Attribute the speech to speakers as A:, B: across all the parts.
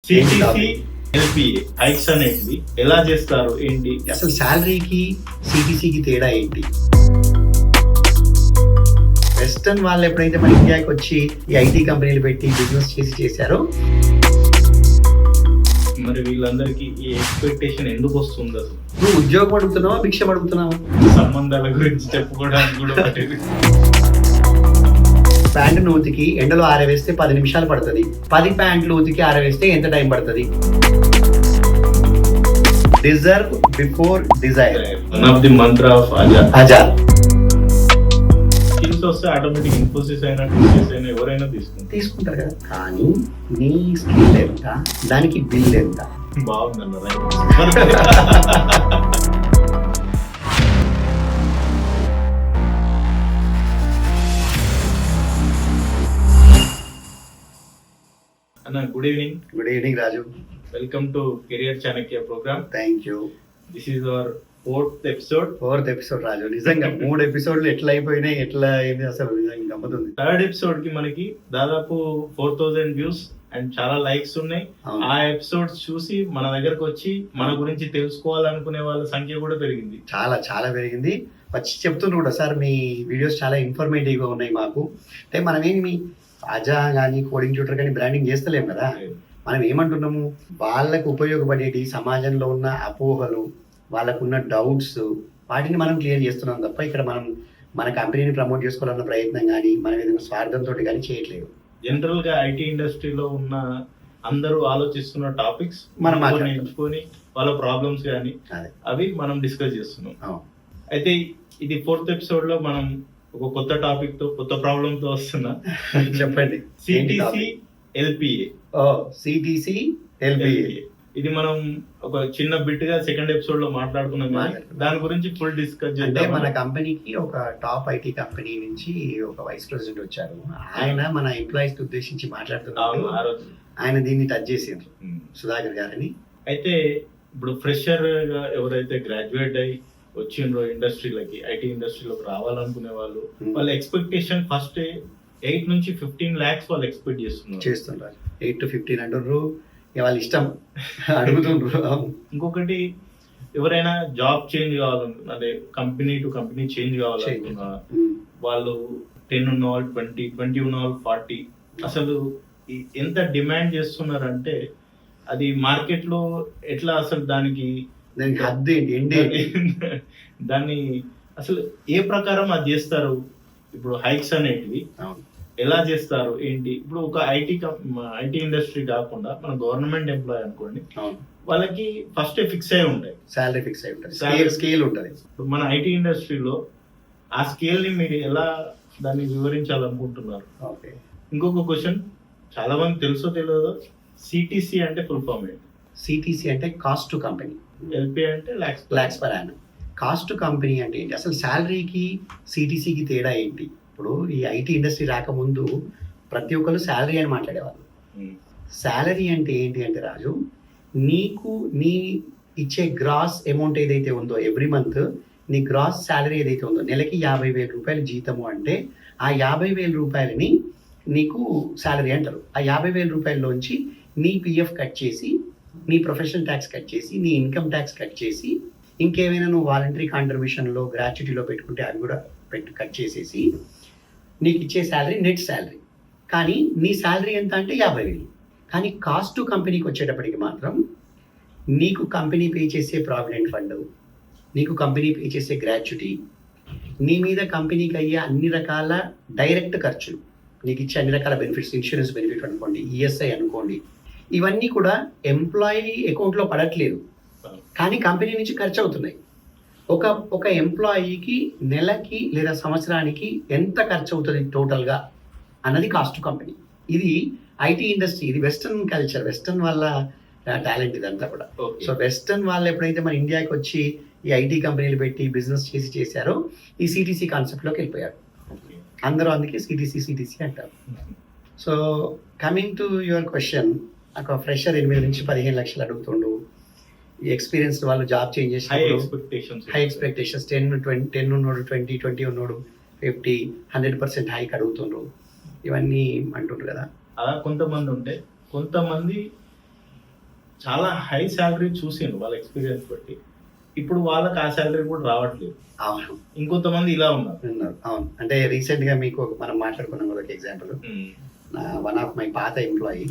A: CTC LPA hikes అనేటివి ఎలా చేస్తారు ఏంటి?
B: అసలు శాలరీకి సిటీసీకి తేడా ఏంటి? వెస్టర్న్ వాళ్ళు ఎప్పుడైతే మన ఇండియాకి వచ్చి ఈ ఐటీ కంపెనీలు పెట్టి బిజినెస్ చేశారో,
A: మరి వీళ్ళందరికీ ఈ ఎక్స్పెక్టేషన్ ఎందుకు వస్తుంది అసలు?
B: నువ్వు ఉద్యోగం అడుగుతున్నావా, భిక్షం అడుగుతున్నావా?
A: సంబంధాల గురించి చెప్పుకోవడానికి కూడా ఒకటి.
B: ప్యాంటు ఉతికి ఎండలో ఆరవేస్తే 10 నిమిషాలు పడుతుంది. 10 ప్యాంట్లు ఉతికి ఆరవేస్తే ఎంత టైం పడుతుంది? Deserve before desire,
A: one of the mantra of
B: Azad.
A: Skills వస్తే ఆటోమేటిక్ ఇన్ఫోసిస్ అయినా టీసీఎస్ అయినా ఎవరైనా
B: తీసుకుంటారు కదా. కానీ నీ స్కిల్ ఎంత, దానికి బిల్ ఎంత?
A: బాగుందన్న. అన్న, good evening.
B: Good evening Raju.
A: Welcome to career Chanakya programme.
B: Thank you.
A: This is our fourth episode
B: Raju. నిజంగా 3 ఎపిసోడ్లు ఎట్లా అయిపోయినాయి, ఎట్లా అయింది అసలు నిజంగా గమ్మతుంది.
A: థర్డ్ ఎపిసోడ్ కి మనకి దాదాపు 4000 వ్యూస్ అండ్ చాలా లైక్స్ ఉన్నాయి. ఆ ఎపిసోడ్స్ చూసి మన దగ్గరకు వచ్చి మన గురించి తెలుసుకోవాలనుకునే వాళ్ళ సంఖ్య కూడా పెరిగింది.
B: చాలా చాలా పెరిగింది. వచ్చి చెప్తుండ్రు కూడా, సార్ మీ వీడియోస్ చాలా ఇన్ఫర్మేటివ్ గా ఉన్నాయి మాకు. అంటే మనమేమి అజా కానీ కోడింగ్ ట్యూటర్ కానీ బ్రాండింగ్ చేస్తలేము కదా. మనం ఏమంటున్నాము, వాళ్ళకు ఉపయోగపడేటి సమాజంలో ఉన్న అపోహలు, వాళ్ళకున్న డౌట్స్, వాటిని మనం క్లియర్ చేస్తున్నాం తప్ప ఇక్కడ మనం మన కంపెనీని ప్రమోట్ చేసుకోవాలన్న ప్రయత్నం కానీ మనం ఏదైనా స్వార్థంతో కానీ చేయట్లేదు.
A: జనరల్ గా ఐటీ ఇండస్ట్రీలో ఉన్న అందరూ ఆలోచిస్తున్న టాపిక్స్ మనం ఎంచుకొని వాళ్ళ ప్రాబ్లమ్స్ కానీ అవి మనం డిస్కస్ చేస్తున్నాం. అయితే ఇది 4th ఎపిసోడ్ లో మనం ఒక కొత్త టాపిక్ తో, కొత్త ప్రాబ్లమ్ తో వస్తున్నా.
B: చెప్పండి.
A: CTC LPA.
B: సిటిసి ఎల్పిఏ
A: ఇది మనం ఒక చిన్న బిట్ గా సెకండ్ ఎపిసోడ్ లో మాట్లాడుకున్నాం. దాని గురించి ఫుల్ డిస్కస్
B: చేద్దాం. అంటే మన కంపెనీకి ఒక టాప్ ఐటీ కంపెనీ నుంచి ఒక వైస్ ప్రెసిడెంట్ వచ్చారు. ఆయన మన ఎంప్లాయీస్ ఉద్దేశించి మాట్లాడుతున్నారు. ఆయన దీన్ని టచ్ చేసిండ్రు, సుధాకర్ గారిని.
A: అయితే ఇప్పుడు ఫ్రెషర్ గా ఎవరైతే గ్రాడ్యుయేట్ అయ్యి వచ్చిండ్రో ఇండస్ట్రీలకి, ఐటీ ఇండస్ట్రీలోకి రావాలనుకునే వాళ్ళు, వాళ్ళ ఎక్స్పెక్టేషన్ ఫస్ట్ 8 నుంచి 15 lakhs వాళ్ళు ఎక్స్పెక్ట్
B: చేస్తున్నారు. 8 to 15 అంటారు, వాళ్ళ ఇష్టం అడుగుతుండ్రు.
A: ఇంకొకటి, ఎవరైనా జాబ్ చేంజ్ కావాలనుకున్నా, అదే కంపెనీ టు కంపెనీ చేంజ్ కావాలనుకున్నా, వాళ్ళు 10 ఉన్న వాళ్ళు 20 ఉన్న వాళ్ళు 40. అసలు ఎంత డిమాండ్ చేస్తున్నారంటే అది మార్కెట్ లో ఎట్లా అసలు దానికి దాన్ని అసలు ఏ ప్రకారం అది చేస్తారు? ఇప్పుడు హైక్స్ అనేటివి ఎలా చేస్తారు ఏంటి? ఇప్పుడు ఒక ఐటీ ఇండస్ట్రీ కాకుండా మన గవర్నమెంట్ ఎంప్లాయ్ అనుకోండి, వాళ్ళకి ఫస్ట్ ఫిక్స్ అయి ఉంటాయి,
B: సాలరీ ఫిక్స్ అయి ఉంటుంది, స్కేల్ ఉంటుంది.
A: ఇప్పుడు మన ఐటీ ఇండస్ట్రీలో ఆ స్కేల్ ని మీరు ఎలా దాన్ని వివరించాలనుకుంటున్నారు? ఇంకొక క్వశ్చన్, చాలా మంది తెలుసో తెలియదో, సిటిసి అంటే ఫుల్ ఫామ్ ఏంటి?
B: సిటిసి అంటే కాస్ట్ టు కంపెనీ,
A: ఎల్పిఏ అంటే
B: lakhs per annum. Cost to company అంటే ఏంటి? అసలు శాలరీకి సిటిసికి తేడా ఏంటి? ఇప్పుడు ఈ ఐటీ ఇండస్ట్రీ రాకముందు ప్రతి ఒక్కరు శాలరీ అని మాట్లాడేవాళ్ళు. శాలరీ అంటే ఏంటి అంటే రాజు, నీకు నీ ఇచ్చే గ్రాస్ అమౌంట్ ఏదైతే ఉందో ఎవ్రీ మంత్, నీ గ్రాస్ శాలరీ ఏదైతే ఉందో, నెలకి 50,000 రూపాయలు జీతము అంటే ఆ 50,000 రూపాయలని నీకు శాలరీ అంటారు. ఆ 50,000 రూపాయల్లోంచి నీ పిఎఫ్ కట్ చేసి, నీ ప్రొఫెషనల్ ట్యాక్స్ కట్ చేసి, నీ ఇన్కమ్ ట్యాక్స్ కట్ చేసి, ఇంకేమైనా నువ్వు వాలంటరీ కాంట్రిబ్యూషన్లో గ్రాట్యుటీలో పెట్టుకుంటే అవి కూడా కట్ చేసేసి నీకు ఇచ్చే శాలరీ నెట్ శాలరీ. కానీ నీ శాలరీ ఎంత అంటే 50,000. కానీ కాస్ట్ టు కంపెనీకి వచ్చేటప్పటికి మాత్రం నీకు కంపెనీ పే చేసే ప్రావిడెంట్ ఫండ్, నీకు కంపెనీ పే చేసే గ్రాట్యుటీ, నీ మీద కంపెనీకి అయ్యే అన్ని రకాల డైరెక్ట్ ఖర్చులు, నీకు ఇచ్చే అన్ని రకాల బెనిఫిట్స్, ఇన్సూరెన్స్ బెనిఫిట్ అనుకోండి, ఈఎస్ఐ అనుకోండి, ఇవన్నీ కూడా ఎంప్లాయీ అకౌంట్లో పడట్లేదు, కానీ కంపెనీ నుంచి ఖర్చు అవుతున్నాయి. ఒక ఎంప్లాయీకి నెలకి లేదా సంవత్సరానికి ఎంత ఖర్చు అవుతుంది టోటల్గా అన్నది కాస్ట్ టు కంపెనీ. ఇది ఐటీ ఇండస్ట్రీ, ఇది వెస్టర్న్ కల్చర్, వెస్టర్న్ వాళ్ళ టాలెంట్ ఇదంతా కూడా. సో వెస్టర్న్ వాళ్ళు ఎప్పుడైతే మన ఇండియాకి వచ్చి ఈ ఐటీ కంపెనీలు పెట్టి బిజినెస్ చేశారో, ఈ సిటీసీ కాన్సెప్ట్లోకి వెళ్ళిపోయారు అందరూ. అందుకే సిటీసీ అంటారు. So coming to your question, ఒక ఫ్రెషర్ 8 నుంచి 15 లక్షలు అడుగుతుండు. ఈ ఎక్స్పీరియన్స్ వాళ్ళు జాబ్ చేంజ్ చేసి హై ఎక్స్పెక్టేషన్స్ 10 ఉన్నోడు 20 ఉన్నోడు 50, 100% హైక్ అడుగుతుండ్రు. ఇవన్నీ అంటుండ్రు కదా.
A: అలా కొంతమంది ఉంటే, కొంతమంది చాలా హై శాలరీ చూసాను వాళ్ళ ఎక్స్పీరియన్స్ బట్టి. ఇప్పుడు వాళ్ళకి ఆ శాలరీ కూడా రావట్లేదు.
B: అవును,
A: ఇంకొంతమంది ఇలా ఉన్నారు.
B: ఉన్నారు. అవును, అంటే రీసెంట్ గా మీకు మనం మాట్లాడుకున్నాం కదా ఒక ఎగ్జాంపుల్. వన్ ఆఫ్ మై పాత ఎంప్లాయీ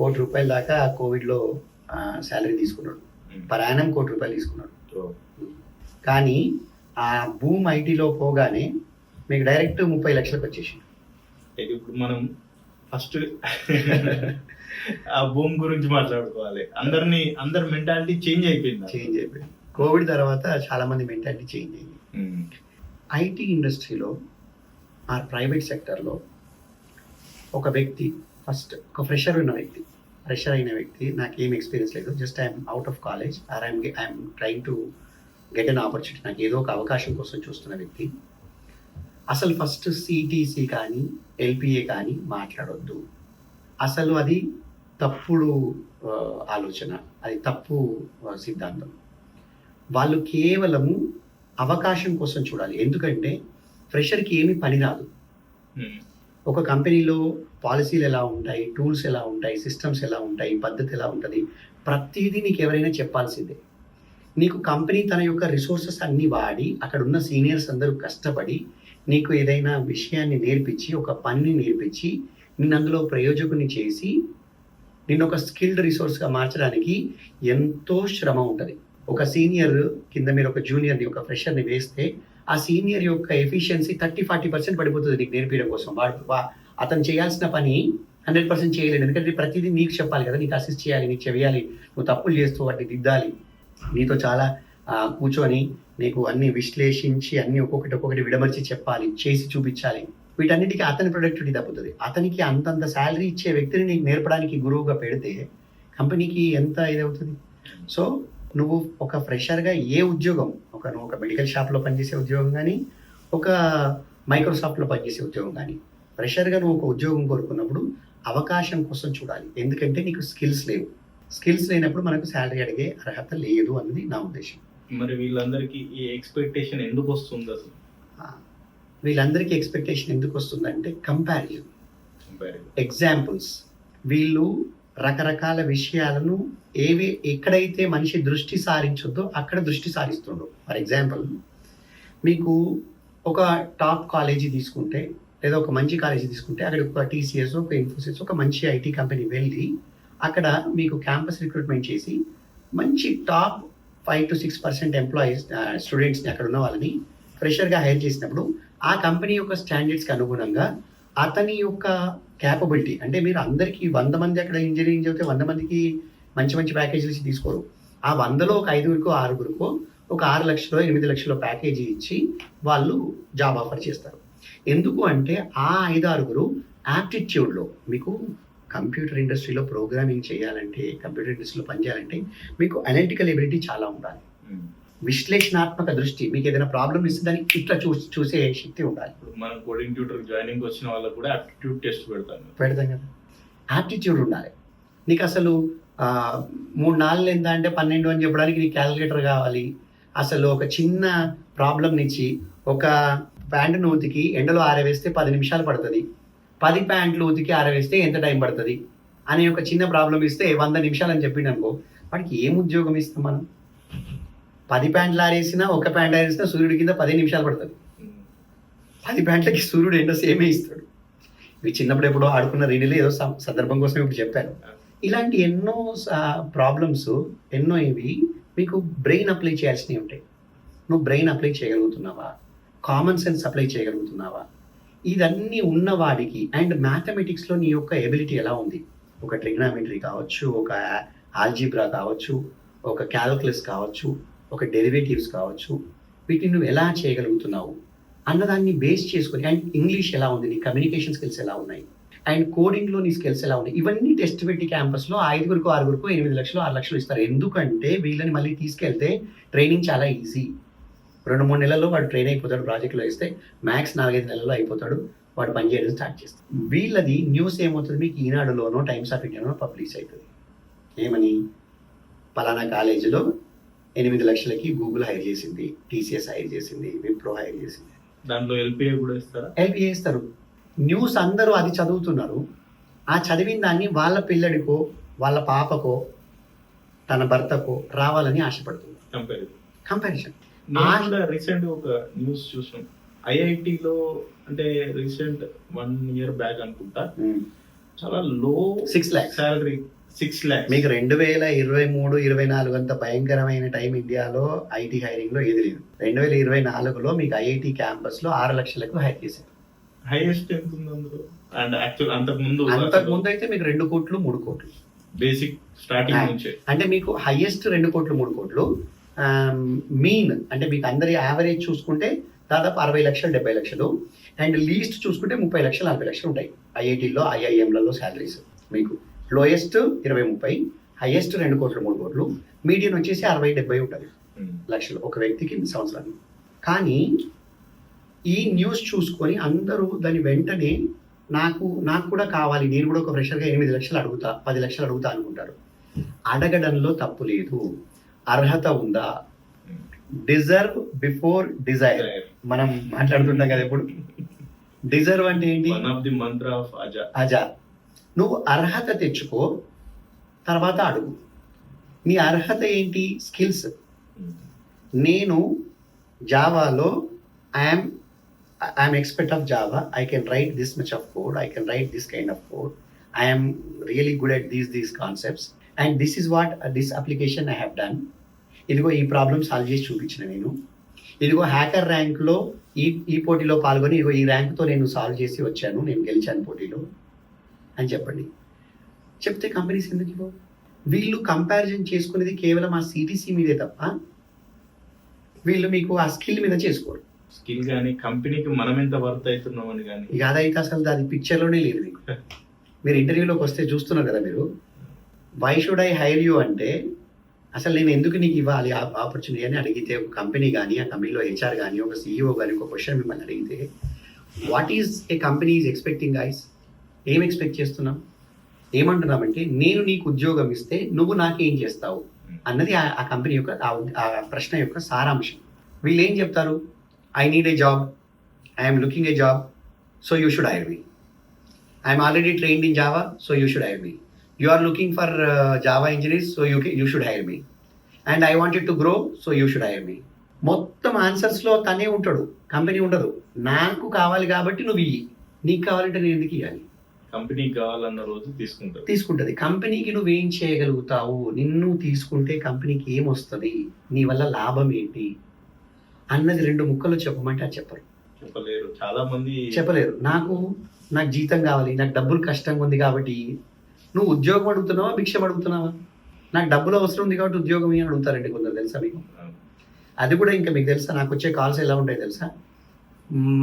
B: ₹1 కోటి దాకా కోవిడ్ లో శాలరీ తీసుకున్నాడు. ప్రయాణం ₹1 కోటి తీసుకున్నాడు. కానీ ఆ బూమ్ ఐటీలో పోగానే మీకు డైరెక్ట్ 30 లక్షలకు వచ్చేసి.
A: ఇప్పుడు మనం ఫస్ట్ ఆ భూమి గురించి మాట్లాడుకోవాలి. అందరి మెంటాలిటీ చేంజ్ అయిపోయింది.
B: కోవిడ్ తర్వాత చాలా మంది మెంటాలిటీ చేంజ్ అయింది. ఐటీ ఇండస్ట్రీలో ఆ ప్రైవేట్ సెక్టర్లో ఒక వ్యక్తి ఒక ఫ్రెషర్ అయిన వ్యక్తి నాకు ఏం ఎక్స్పీరియన్స్ లేదు, just I'm out of college are I'm trying to get an opportunity, నాకు ఏదో ఒక అవకాశం కోసం చూస్తున్న వ్యక్తి అసలు ఫస్ట్ సిటీసీ కానీ ఎల్పిఏ కానీ మాట్లాడొద్దు. అసలు అది తప్పుడు ఆలోచన, అది తప్పు సిద్ధాంతం. వాళ్ళు కేవలము అవకాశం కోసం చూడాలి. ఎందుకంటే ఫ్రెషర్కి ఏమీ పని రాదు. ఒక కంపెనీలో పాలసీలు ఎలా ఉంటాయి, టూల్స్ ఎలా ఉంటాయి, సిస్టమ్స్ ఎలా ఉంటాయి, పద్ధతి ఎలా ఉంటుంది, ప్రతిదీ నీకు ఎవరైనా చెప్పాల్సిందే. నీకు కంపెనీ తన యొక్క రిసోర్సెస్ అన్నీ వాడి అక్కడ ఉన్న సీనియర్స్ అందరూ కష్టపడి నీకు ఏదైనా విషయాన్ని నేర్పించి, ఒక పనిని నేర్పించి, నిన్ను అందులో ప్రయోజకుని చేసి నిన్ను ఒక స్కిల్డ్ రిసోర్స్గా మార్చడానికి ఎంతో శ్రమ ఉంటుంది. ఒక సీనియర్ కింద మీరు ఒక జూనియర్ని, ఒక ఫ్రెషర్ని వేస్తే ఆ సీనియర్ యొక్క ఎఫిషియన్సీ 30-40% పడిపోతుంది నీకు నేర్పించడం కోసం. అతను చేయాల్సిన పని 100% చేయలేడు. ఎందుకంటే ప్రతిదీ నీకు చెప్పాలి కదా, నీకు అసిస్ట్ చేయాలి, నీకు చెయ్యాలి, నువ్వు తప్పులు చేస్తూ వాటిని దిద్దాలి, నీతో చాలా కూర్చొని నీకు అన్ని విశ్లేషించి అన్ని ఒక్కొక్కటి విడమర్చి చెప్పాలి, చేసి చూపించాలి. వీటన్నిటికీ అతని ప్రొడక్టివిటీ తప్పుతుంది. అతనికి అంతంత శాలరీ ఇచ్చే వ్యక్తిని నీకు నేర్పడానికి గురువుగా పెడితే కంపెనీకి ఎంత ఇదవుతుంది. సో నువ్వు ఒక ఫ్రెషర్గా ఏ ఉద్యోగం, నువ్వు ఒక మెడికల్ షాప్లో పనిచేసే ఉద్యోగం కానీ, ఒక మైక్రోసాఫ్ట్లో పనిచేసే ఉద్యోగం కానీ, ఫ్రెషర్గా నువ్వు ఒక ఉద్యోగం కోరుకున్నప్పుడు అవకాశం కోసం చూడాలి. ఎందుకంటే నీకు స్కిల్స్ లేనప్పుడు మనకు శాలరీ అడిగే అర్హత లేదు అన్నది నా ఉద్దేశం.
A: మరి వీళ్ళందరికీ ఈ ఎక్స్పెక్టేషన్ ఎందుకు వస్తుంది అసలు?
B: వీళ్ళందరికీ ఎక్స్పెక్టేషన్ ఎందుకు వస్తుందంటే కంపారిజన్, ఎగ్జాంపుల్స్. వీళ్ళు రకరకాల విషయాలను ఎక్కడైతే మనిషి దృష్టి సారించొద్దో అక్కడ దృష్టి సారిస్తుండ్రు. ఫర్ ఎగ్జాంపుల్, మీకు ఒక టాప్ కాలేజీ తీసుకుంటే, లేదా ఒక మంచి కాలేజీ తీసుకుంటే, అక్కడ ఒక టీసీఎస్, ఒక ఇన్ఫోసిస్, ఒక మంచి ఐటీ కంపెనీ వెళ్ళి అక్కడ మీకు క్యాంపస్ రిక్రూట్మెంట్ చేసి మంచి టాప్ 5-6% ఎంప్లాయీస్, స్టూడెంట్స్ని, అక్కడ ఉన్న వాళ్ళని ఫ్రెషర్గా హైర్ చేసినప్పుడు ఆ కంపెనీ యొక్క స్టాండర్డ్స్కి అనుగుణంగా అతని యొక్క క్యాపబిలిటీ, అంటే మీరు అందరికీ 100 మంది అక్కడ ఇంజనీరింగ్ చదివితే 100 మందికి మంచి మంచి ప్యాకేజీలు ఇచ్చి తీసుకోరు. ఆ 100లో ఒక 5-6 ఒక 6 లక్షలు 8 లక్షల ప్యాకేజీ ఇచ్చి వాళ్ళు జాబ్ ఆఫర్ చేస్తారు. ఎందుకు అంటే ఆ 5-6 యాప్టిట్యూడ్లో, మీకు కంప్యూటర్ ఇండస్ట్రీలో ప్రోగ్రామింగ్ చేయాలంటే, కంప్యూటర్ ఇండస్ట్రీలో పనిచేయాలంటే మీకు అనలిటికల్ ఎబిలిటీ చాలా ఉండాలి. విశ్లేషణాత్మక దృష్టి, మీకు ఏదైనా ప్రాబ్లం ఇస్తే దాన్ని ఇట్లా చూసే శక్తి ఉండాలి.
A: మనం కోడింగ్ ట్యూటర్ జాయినింగ్ వచ్చిన వాళ్ళకు కూడా యాప్టిట్యూడ్ టెస్ట్
B: పెడతాం కదా. యాప్టిట్యూడ్ ఉండాలి. నీకు అసలు 3-4 ఎంత అంటే 12 అని చెప్పడానికి నీకు క్యాలిక్యులేటర్ కావాలి. అసలు ఒక చిన్న ప్రాబ్లం నుంచి ఒక ప్యాంటును ఉతికి ఎండలో ఆరవేస్తే 10 నిమిషాలు పడుతుంది, 10 ప్యాంట్లు ఉతికి ఆరవేస్తే ఎంత టైం పడుతుంది అనే ఒక చిన్న ప్రాబ్లం ఇస్తే 100 నిమిషాలు అని చెప్పిండు అనుకో, వాడికి ఏం ఉద్యోగం ఇస్తాం మనం? 10 ప్యాంట్లు ఆరేసినా, ఒక ప్యాంట్ ఆరేసినా సూర్యుడి కింద 10 నిమిషాలు పడుతుంది. 10 ప్యాంట్లకి సూర్యుడు ఎండ సేమే ఇస్తాడు. ఇవి చిన్నప్పుడు ఎప్పుడో ఆడుకున్న రీడిలో ఏదో సందర్భం కోసం ఇప్పుడు చెప్పాను. ఇలాంటి ఎన్నో ప్రాబ్లమ్స్, ఎన్నో ఇవి మీకు బ్రెయిన్ అప్లై చేయాల్సినవి ఉంటాయి. నువ్వు బ్రెయిన్ అప్లై చేయగలుగుతున్నావా, కామన్ సెన్స్ అప్లై చేయగలుగుతున్నావా, ఇదన్నీ ఉన్నవాడికి. అండ్ మ్యాథమెటిక్స్లో నీ యొక్క ఎబిలిటీ ఎలా ఉంది, ఒక ట్రిగ్నామెట్రీ కావచ్చు, ఒక ఆల్జీబ్రా కావచ్చు, ఒక క్యాల్కులస్ కావచ్చు, ఒక డెరివేటివ్స్ కావచ్చు, వీటిని నువ్వు ఎలా చేయగలుగుతున్నావు అన్నదాన్ని బేస్ చేసుకొని, అండ్ ఇంగ్లీష్ ఎలా ఉంది, నీ కమ్యూనికేషన్ స్కిల్స్ ఎలా ఉన్నాయి, అండ్ కోడింగ్లో నీ స్కిల్స్ ఎలా ఉన్నాయి, ఇవన్నీ టెస్ట్ పెట్టి క్యాంపస్లో 5-6 8 లక్షలు 6 లక్షలు ఇస్తారు. ఎందుకంటే వీళ్ళని మళ్ళీ తీసుకెళ్తే ట్రైనింగ్ చాలా ఈజీ. 2-3 నెలల్లో వాడు ట్రైన్ అయిపోతాడు. ప్రాజెక్ట్లో వేస్తే మ్యాక్స్ 4-5 నెలల్లో అయిపోతాడు, వాడు పనిచేయడం స్టార్ట్ చేస్తాడు. వీళ్ళది న్యూస్ ఏమవుతుంది, మీకు ఈనాడులోనో టైమ్స్ ఆఫ్ ఇండియాలోనో పబ్లిష్ అవుతుంది. ఏమని, పలానా కాలేజీలో 8 లక్షలకి గూగుల్ హైర్ చేసింది, టీసీఎస్ హైర్ చేసింది, విప్రో హైర్ చేసింది.
A: దాంట్లో ఎల్పిఏ కూడా ఇస్తారా?
B: ఎల్పిఏ ఇస్తారు. న్యూస్ అందరూ అది చదువుతున్నారు. ఆ చదివిన దాన్ని వాళ్ళ పిల్లడికో, వాళ్ళ పాపకో, తన భర్తకు రావాలని ఆశపడుతుంది. కంపారిజన్.
A: నేను కూడా రీసెంట్ ఒక న్యూస్ చూసాను. ఐఐటిలో అంటే రీసెంట్ 1 year బ్యాక్ అనుకుంటా, చాలా లో
B: 6 lakhs
A: సాలరీ, 6 lakhs.
B: మీకు 2023-24 అంత భయంకరమైన టైం ఇండియాలో ఐటీ హైరింగ్ లో ఏది లేదు. 2024లో మీకు ఐఐటి క్యాంపస్ లో 6 లక్షలకు హైర్ చేశారు.
A: హైయెస్ట్ ఎంత ఉంది అందులో? అండ్ యాక్చువల్ అంతకు
B: ముందు అయితే మీకు 2 కోట్లు 3 కోట్లు
A: బేసిక్ స్టార్టింగ్ నుంచే.
B: అంటే మీకు హైయెస్ట్ 2 కోట్లు 3 కోట్లు, మీన్ అంటే మీకు అందరి యావరేజ్ చూసుకుంటే దాదాపు 60 లక్షలు 70 లక్షలు, అండ్ లీస్ట్ చూసుకుంటే 30 లక్షలు 40 లక్షలు ఉంటాయి ఐఐటీలో ఐఐఎంలలో శాలరీస్. మీకు లోయెస్ట్ 20-30, హైయెస్ట్ 2 కోట్లు 3 కోట్లు, మీడియన్ వచ్చేసి 60-70 ఉంటుంది లక్షలు ఒక వ్యక్తికి సంవత్సరానికి. కానీ ఈ న్యూస్ చూసుకొని అందరూ దాని వెంటనే నాకు కూడా కావాలి, నేను కూడా ఒక ఫ్రెషర్గా 8 లక్షలు అడుగుతా 10 లక్షలు అడుగుతా అనుకుంటారు. అడగడంలో తప్పు లేదు. అర్హత ఉందా? డిజర్వ్ బిఫోర్ డిజైర్ మనం మాట్లాడుతుంటాం కదా ఎప్పుడు. డిజర్వ్ అంటే ఏంటి?
A: One of the mantra of
B: Adha. నువ్వు అర్హత తెచ్చుకో, తర్వాత అడుగు. నీ అర్హత ఏంటి? స్కిల్స్. నేను జావాలో I'm expert of Java, I can write this much of code, I can write this kind of code, I'm really good at these concepts, and this is what this application I have done. ఇదిగో ఈ problem solve చేసి చూపించిన నేను, ఇదిగో hacker ర్యాంక్లో ఈ పోటీలో పాల్గొని ఇదిగో ఈ ర్యాంక్తో నేను సాల్వ్ చేసి వచ్చాను, నేను గెలిచాను పోటీలో అని చెప్పండి. చెప్తే కంపెనీస్ ఎందుకు ఇవ్వవు? వీళ్ళు కంపారిజన్ చేసుకునేది కేవలం ఆ సిటీసీ మీదే తప్ప వీళ్ళు మీకు ఆ స్కిల్ మీద చేసుకోరు.
A: స్కిల్ కానీ కంపెనీకి మనం ఎంత వర్త్ అవుతున్నాం అని కానీ
B: ఇక అదైతే అసలు అది పిక్చర్లోనే లేదు మీకు. మీరు ఇంటర్వ్యూలోకి వస్తే చూస్తున్నారు కదా మీరు, why should I hire you అంటే అసలు నేను ఎందుకు నీకు ఇవ్వాలి ఆపర్చునిటీ అని అడిగితే, ఒక కంపెనీ కానీ ఆ కంపెనీలో హెచ్ఆర్ కానీ ఒక సీఈఓ కానీ ఒక క్వశ్చన్ మిమ్మల్ని అడిగితే, what is a company is expecting guys? ఏం ఎక్స్పెక్ట్ చేస్తున్నాం? ఏమంటున్నామంటే నేను నీకు ఉద్యోగం ఇస్తే నువ్వు నాకేం చేస్తావు అన్నది ఆ కంపెనీ యొక్క ఆ ప్రశ్న యొక్క సారాంశం. వీళ్ళు ఏం చెప్తారు? I need a job, I'm looking a job, so you should hire me. I'm already trained in Java, so you should hire me. You are looking for Java engineers, so you should hire me. And I wanted to grow, so you should hire me. మొత్తం ఆన్సర్స్లో తనే ఉంటాడు, company ఉండదు. నాకు కావాలి కాబట్టి నువ్వు ఇయ్యి, నీకు కావాలంటే నేను ఎందుకు ఇవ్వాలి?
A: కంపెనీకి కావాలన్న రోజు
B: తీసుకుంటుంది. కంపెనీకి నువ్వేం చేయగలుగుతావు? నిన్ను తీసుకుంటే కంపెనీకి ఏమొస్తుంది, నీ వల్ల లాభం ఏంటి అన్నది 2 ముక్కలు చెప్పమంటే అది
A: చెప్పలేరు. చాలా మంది
B: చెప్పలేరు. నాకు జీతం కావాలి, నాకు డబ్బులు కష్టంగా ఉంది కాబట్టి. నువ్వు ఉద్యోగం అడుగుతున్నావా, భిక్షం అడుగుతున్నావా? నాకు డబ్బులు అవసరం ఉంది కాబట్టి ఉద్యోగం అని అడుగుతారండి కొందరు, తెలుసా మీకు? అది కూడా ఇంకా మీకు తెలుసా, నాకు వచ్చే కాల్స్ ఎలా ఉంటాయి తెలుసా?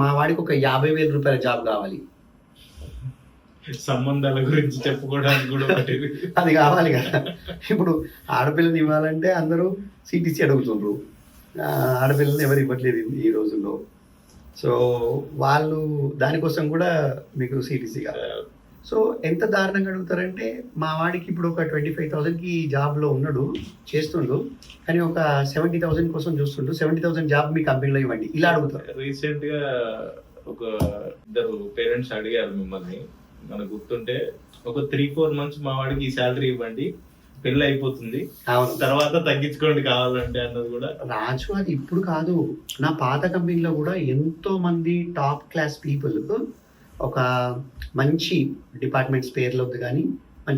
B: మా వాడికి ఒక 50,000 రూపాయల జాబ్ కావాలి.
A: సంబంధాల గురించి చెప్పుకోవడానికి కూడా
B: అది కావాలి కదా. ఇప్పుడు ఆడపిల్లని ఇవ్వాలంటే అందరూ సిటీసీ అడుగుతుండ్రు, ఆడపిల్లని ఎవరు ఇవ్వట్లేదు ఈ రోజుల్లో. సో వాళ్ళు దానికోసం కూడా మీకు సిటీసీ కావాలి. సో ఎంత దారుణంగా అడుగుతారంటే, మా వాడికి ఇప్పుడు ఒక 25,000కి జాబ్లో ఉన్నాడు, చేస్తుండు, కానీ ఒక 70,000 కోసం చూస్తుండు, 70,000 జాబ్ మీ కంపెనీలో ఇవ్వండి, ఇలా అడుగుతారు.
A: రీసెంట్ గా ఒక 2 పేరెంట్స్ అడిగారు మిమ్మల్ని, మనకు గుర్తుంటే, ఒక 3-4 months మా వాడికి ఈ శాలరీ ఇవ్వండి, పెళ్ళి అయిపోతుంది, తర్వాత తగ్గించుకోండి కావాలంటే అన్నది కూడా.
B: రాజు, అది ఇప్పుడు కాదు, నా పాత కంపెనీలో కూడా ఎంతో మంది టాప్ క్లాస్ పీపుల్ ఒక మంచి డిపార్ట్మెంట్స్ పేర్లు కానీ,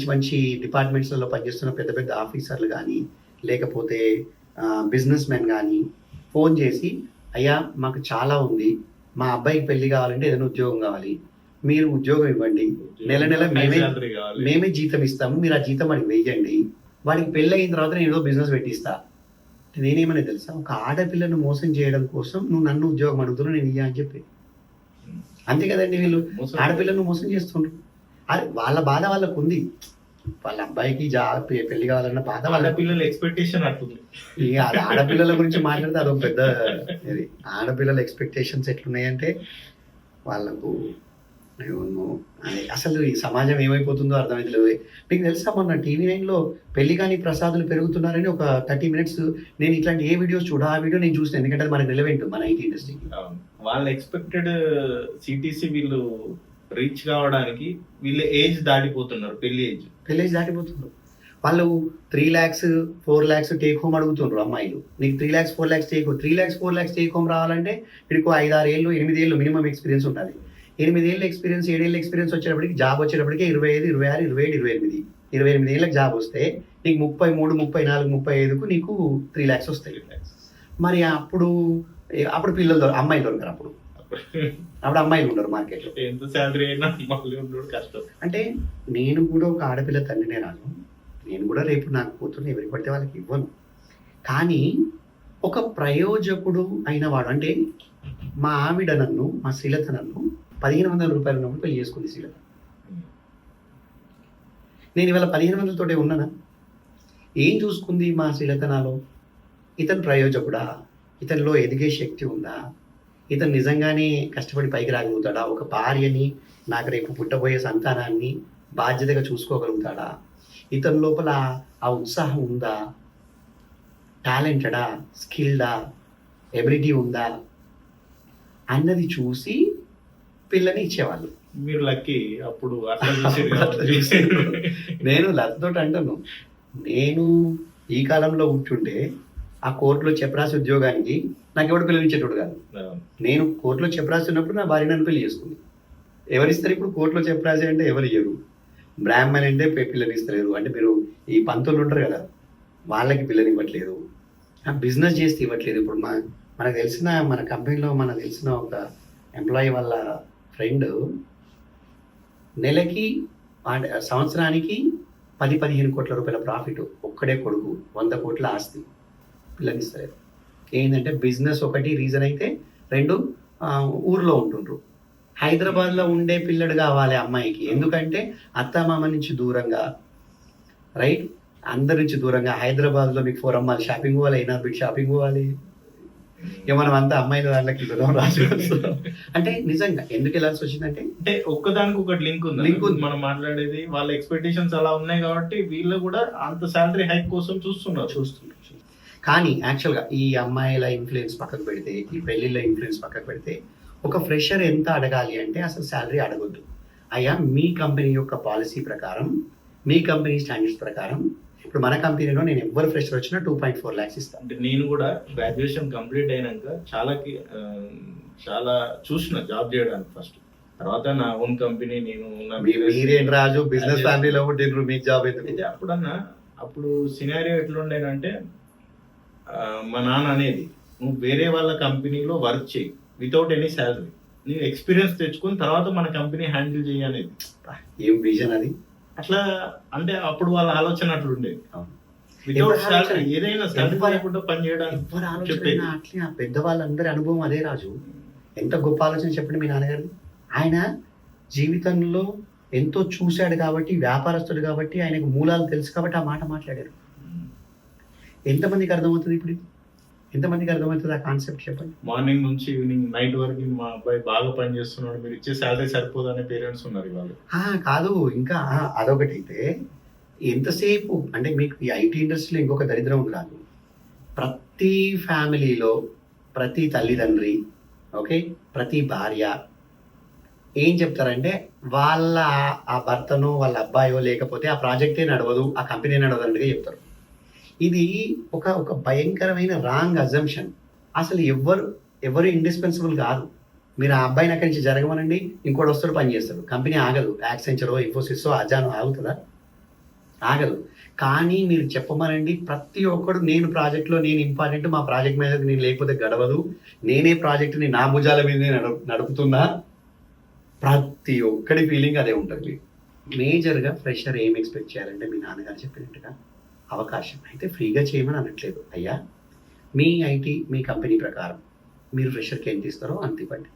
B: మంచి డిపార్ట్మెంట్స్లలో పనిచేస్తున్న పెద్ద ఆఫీసర్లు కానీ, లేకపోతే బిజినెస్ మెన్ కానీ ఫోన్ చేసి, అయ్యా మాకు చాలా ఉంది, మా అబ్బాయికి పెళ్లి కావాలంటే ఏదైనా ఉద్యోగం కావాలి, మీరు ఉద్యోగం ఇవ్వండి, నెల మేమే జీతం ఇస్తాము, మీరు ఆ జీతం వాడికి వేయండి, వాడికి పెళ్ళి అయిన తర్వాత నేను ఏదో బిజినెస్ పెట్టిస్తా. నేనేమని తెలుసా, ఒక ఆడపిల్లను మోసం చేయడం కోసం నువ్వు నన్ను ఉద్యోగం అడుగుతున్నావు, నేను ఇయ్యా అని చెప్పి. అంతే కదండి, వీళ్ళు ఆడపిల్లను మోసం చేస్తుండ్రు. అరే వాళ్ళ బాధ వాళ్ళకు ఉంది, వాళ్ళ అబ్బాయికి పెళ్లి కావాలన్న బాధ వాళ్ళ
A: పిల్లల ఎక్స్పెక్టేషన్ అట్టుంది.
B: ఇక అది ఆడపిల్లల గురించి మాట్లాడితే అదొక పెద్ద ఇది. ఆడపిల్లల ఎక్స్పెక్టేషన్స్ ఎట్లున్నాయంటే వాళ్ళకు అసలు ఈ సమాజం ఏమైపోతుందో అర్థమైతలేదు. మీకు తెలుసా, మొన్న TV9లో పెళ్లి కాని ప్రసాదులు పెరుగుతున్నారని ఒక 30 minutes నేను ఇట్లాంటి ఏ వీడియోస్ ఆ వీడియో నేను చూసాను, ఎందుకంటే అది మనకి రిలవెంట్ మన ఐటీ ఇండస్ట్రీకి.
A: వాళ్ళ ఎక్స్పెక్టెడ్ సిటీసీ వీళ్ళు రీచ్ కావడానికి వీళ్ళ ఏజ్ దాటిపోతున్నారు, పెళ్లి ఏజ్
B: దాటిపోతున్నారు. వాళ్ళు 3 lakhs 4 lakhs టేక్ హోమ్ అడుగుతుండ్రు అమ్మాయిలు. నీకు 3 lakhs 4 lakhs take home 3 lakhs 4 lakhs take home రావాలంటే వీడికి 5, 6 ఏళ్ళు 8 ఏళ్ళు మినిమం ఎక్స్పీరియన్స్ ఉండాలి. 8 ఏళ్ళ ఎక్స్పీరియన్స్ 7 ఏళ్ళ ఎక్స్పీరియన్స్ వచ్చేటప్పటికి జాబ్ వచ్చేటప్పటికి 25, 26, 27, 28, 28 ఏళ్ళకి జాబ్ వస్తే నీకు 33, 34, 35కు నీకు 3 lakhs వస్తాయి. మరి అప్పుడు పిల్లలు అమ్మాయిలు దొరకరు. అప్పుడు అమ్మాయిలు ఉండరు మార్కెట్లో.
A: ఎంత శాలరీ అయినా మళ్ళీ ఉండడు కష్టం.
B: అంటే నేను కూడా ఒక ఆడపిల్ల తండ్రినే రాను. నేను కూడా రేపు నాకు కూతుర్ని ఎవరికి పడితే వాళ్ళకి ఇవ్వను. కానీ ఒక ప్రయోజకుడు అయిన వాడు, అంటే మా ఆవిడ నన్ను, మా శ్రీలత నన్ను 1500 రూపాయలు ఉన్నప్పుడు పెళ్లి చేసుకుంది శ్రీలత. నేను ఇవాళ 1500 తోటే ఉన్నానా? ఏం చూసుకుంది మా శ్రీలత నాలో? ఇతను ప్రయోజకుడా? ఇతనిలో ఎదిగే శక్తి ఉందా? ఇతను నిజంగానే కష్టపడి పైకి రాగలుగుతాడా? ఒక భార్యని, నాకు రేపు పుట్టబోయే సంతానాన్ని బాధ్యతగా చూసుకోగలుగుతాడా? ఇతని లోపల ఆ ఉత్సాహం ఉందా? టాలెంటెడా? స్కిల్డా? ఎబిలిటీ ఉందా అన్నది చూసి పిల్లని ఇచ్చేవాళ్ళు.
A: మీరు లక్కీ అప్పుడు అట్లా చూసి.
B: నేను లతతో అంటాను, నేను ఈ కాలంలో కూర్చుంటే ఆ కోర్టులో చెప్పరాసి ఉద్యోగానికి నాకు ఎవడు పిల్లనిచ్చేటోడు కాదు. నేను కోర్టులో చెప్పరాసి ఉన్నప్పుడు నా భార్య నన్ను పెళ్లి చేసుకుంది. ఎవరిస్తారు ఇప్పుడు కోర్టులో చెప్పరాసి అంటే? ఎవరు ఇయ్యరు. బ్రాహ్మణ్ అంటే పిల్లనిస్తలేరు. అంటే మీరు ఈ పంతులు ఉంటారు కదా, వాళ్ళకి పిల్లనివ్వట్లేదు. బిజినెస్ చేస్తే ఇవ్వట్లేదు. ఇప్పుడు మనకు తెలిసిన, మన కంపెనీలో మనకు తెలిసిన ఒక ఎంప్లాయీ వాళ్ళ ఫ్రెండ్ నెలకి సంవత్సరానికి 10-15 కోట్ల రూపాయల ప్రాఫిట్, ఒక్కడే కొడుకు, 100 కోట్ల ఆస్తి, పిల్లనిస్తలేరు. ఏంటంటే బిజినెస్ ఒకటి రీజన్ అయితే, 2 ఊర్లో ఉంటుండ్రు. హైదరాబాద్లో ఉండే పిల్లడు కావాలి అమ్మాయికి. ఎందుకంటే అత్తమామ నుంచి దూరంగా, రైట్, అందరి నుంచి దూరంగా. హైదరాబాద్లో మీకు 4 అమ్మాయిలు షాపింగ్ పోవాలి, అయినా బిడ్ షాపింగ్ పోవాలి. ఇక మనం అంతా అమ్మాయిల దాంట్లోకి రాజు. అంటే నిజంగా ఎందుకు వెళ్ళాల్సి వచ్చిందంటే,
A: అంటే ఒక్కదానికి ఒకటి లింక్ ఉంది. మనం మాట్లాడేది వాళ్ళ ఎక్స్పెక్టేషన్స్ అలా ఉన్నాయి కాబట్టి వీళ్ళు కూడా అంత శాలరీ హైక్ కోసం చూస్తున్నారు.
B: కానీ యాక్చువల్గా ఈ అమ్మాయిల ఇన్ఫ్లుయెన్స్ పక్కకు పెడితే, ఈ పెళ్లిళ్ళ ఇన్ఫ్లుయెన్స్ పక్కకు పెడితే, ఒక ఫ్రెషర్ ఎంత అడగాలి అంటే అసలు శాలరీ అడగొద్దు. అయ్యా, మీ కంపెనీ యొక్క పాలసీ ప్రకారం, మీ కంపెనీ స్టాండర్డ్స్ ప్రకారం, ఇప్పుడు మన కంపెనీలో నేను ఎవరు ఫ్రెషర్ వచ్చినా 2.4 lakhs ఇస్తాను.
A: అంటే నేను కూడా గ్రాడ్యుయేషన్ కంప్లీట్ అయినాక చాలా చూసిన జాబ్ చేయడానికి ఫస్ట్. తర్వాత నా ఓన్ కంపెనీ, నేను
B: మీరేం రాజు బిజినెస్ ఫ్యామిలీలో పుట్టినరు, మీకు జాబ్ అయితే.
A: అప్పుడు సినారియో ఎట్లుండేనంటే, మా నాన్న అనేది, నువ్వు వేరే వాళ్ళ కంపెనీలో వర్క్ చేయి వితౌట్ ఎనీ శాలరీ, నువ్వు ఎక్స్పీరియన్స్ తెచ్చుకుని తర్వాత మన కంపెనీ హ్యాండిల్ చేయి అనేది.
B: ఏం విజన్ అది!
A: అట్లా అంటే అప్పుడు వాళ్ళ ఆలోచన అట్లుండేది. ఏదైనా పని చేయడానికి
B: అట్లా పెద్దవాళ్ళందరి అనుభవం అదే రాజు. ఎంత గొప్ప ఆలోచన చెప్పండి మీ నాన్నగారు. ఆయన జీవితంలో ఎంతో చూశాడు కాబట్టి, వ్యాపారస్తుడు కాబట్టి, ఆయనకు మూలాలు తెలుసు కాబట్టి ఆ మాట మాట్లాడారు. ఎంతమందికి అర్థమవుతుంది ఇప్పుడు? ఎంతమందికి అర్థమవుతుంది ఆ కాన్సెప్ట్ చెప్పండి.
A: మార్నింగ్ నుంచి ఈవినింగ్ నైట్ వరకు మా అబ్బాయి బాగా పని చేస్తున్నాడు, మీరు ఇచ్చే శాలరీ సరిపోదు అనే పేరెంట్స్ ఉన్నారు ఇవాళ.
B: కాదు, ఇంకా అదొకటి అయితే ఎంతసేపు అంటే, మీకు ఈ ఐటీ ఇండస్ట్రీలో ఇంకొక దరిద్రం కాదు. ప్రతి ఫ్యామిలీలో ప్రతి తల్లిదండ్రి, ఓకే, ప్రతి భార్య ఏం చెప్తారంటే, వాళ్ళ ఆ భర్తనో వాళ్ళ అబ్బాయో లేకపోతే ఆ ప్రాజెక్టే నడవదు, ఆ కంపెనీ నడవదు అన్నట్టుగా చెప్తారు. ఇది ఒక భయంకరమైన రాంగ్ అజంప్షన్. అసలు ఎవరు ఇండిస్పెన్సిబుల్ కాదు. మీరు ఆ అబ్బాయిని అక్కడి నుంచి జరగమనండి, ఇంకోటి వస్తాడు, పని చేస్తాడు, కంపెనీ ఆగదు. యాక్సెంచరో, ఇన్ఫోసిసో, అజానో ఆగుతుందా? ఆగదు. కానీ మీరు చెప్పమనండి, ప్రతి ఒక్కడు నేను ప్రాజెక్ట్లో నేను ఇంపార్టెంట్, మా ప్రాజెక్ట్ మేనేజర్ నేను లేకపోతే గడవదు, నేనే ప్రాజెక్ట్ని నా భుజాల మీదనే నడుపుతున్నా, ప్రతి ఒక్కడి ఫీలింగ్ అదే ఉంటుంది. మేజర్గా ఫ్రెషర్ ఏం ఎక్స్పెక్ట్ చేయాలంటే, మీ నాన్నగారు చెప్పినట్టుగా అవకాశం అయితే ఫ్రీగా చేయమని అనట్లేదు. అయ్యా, మీ కంపెనీ ప్రకారం మీరు ఫ్రెషర్కి ఎంత ఇస్తారో అంత ఇవ్వండి,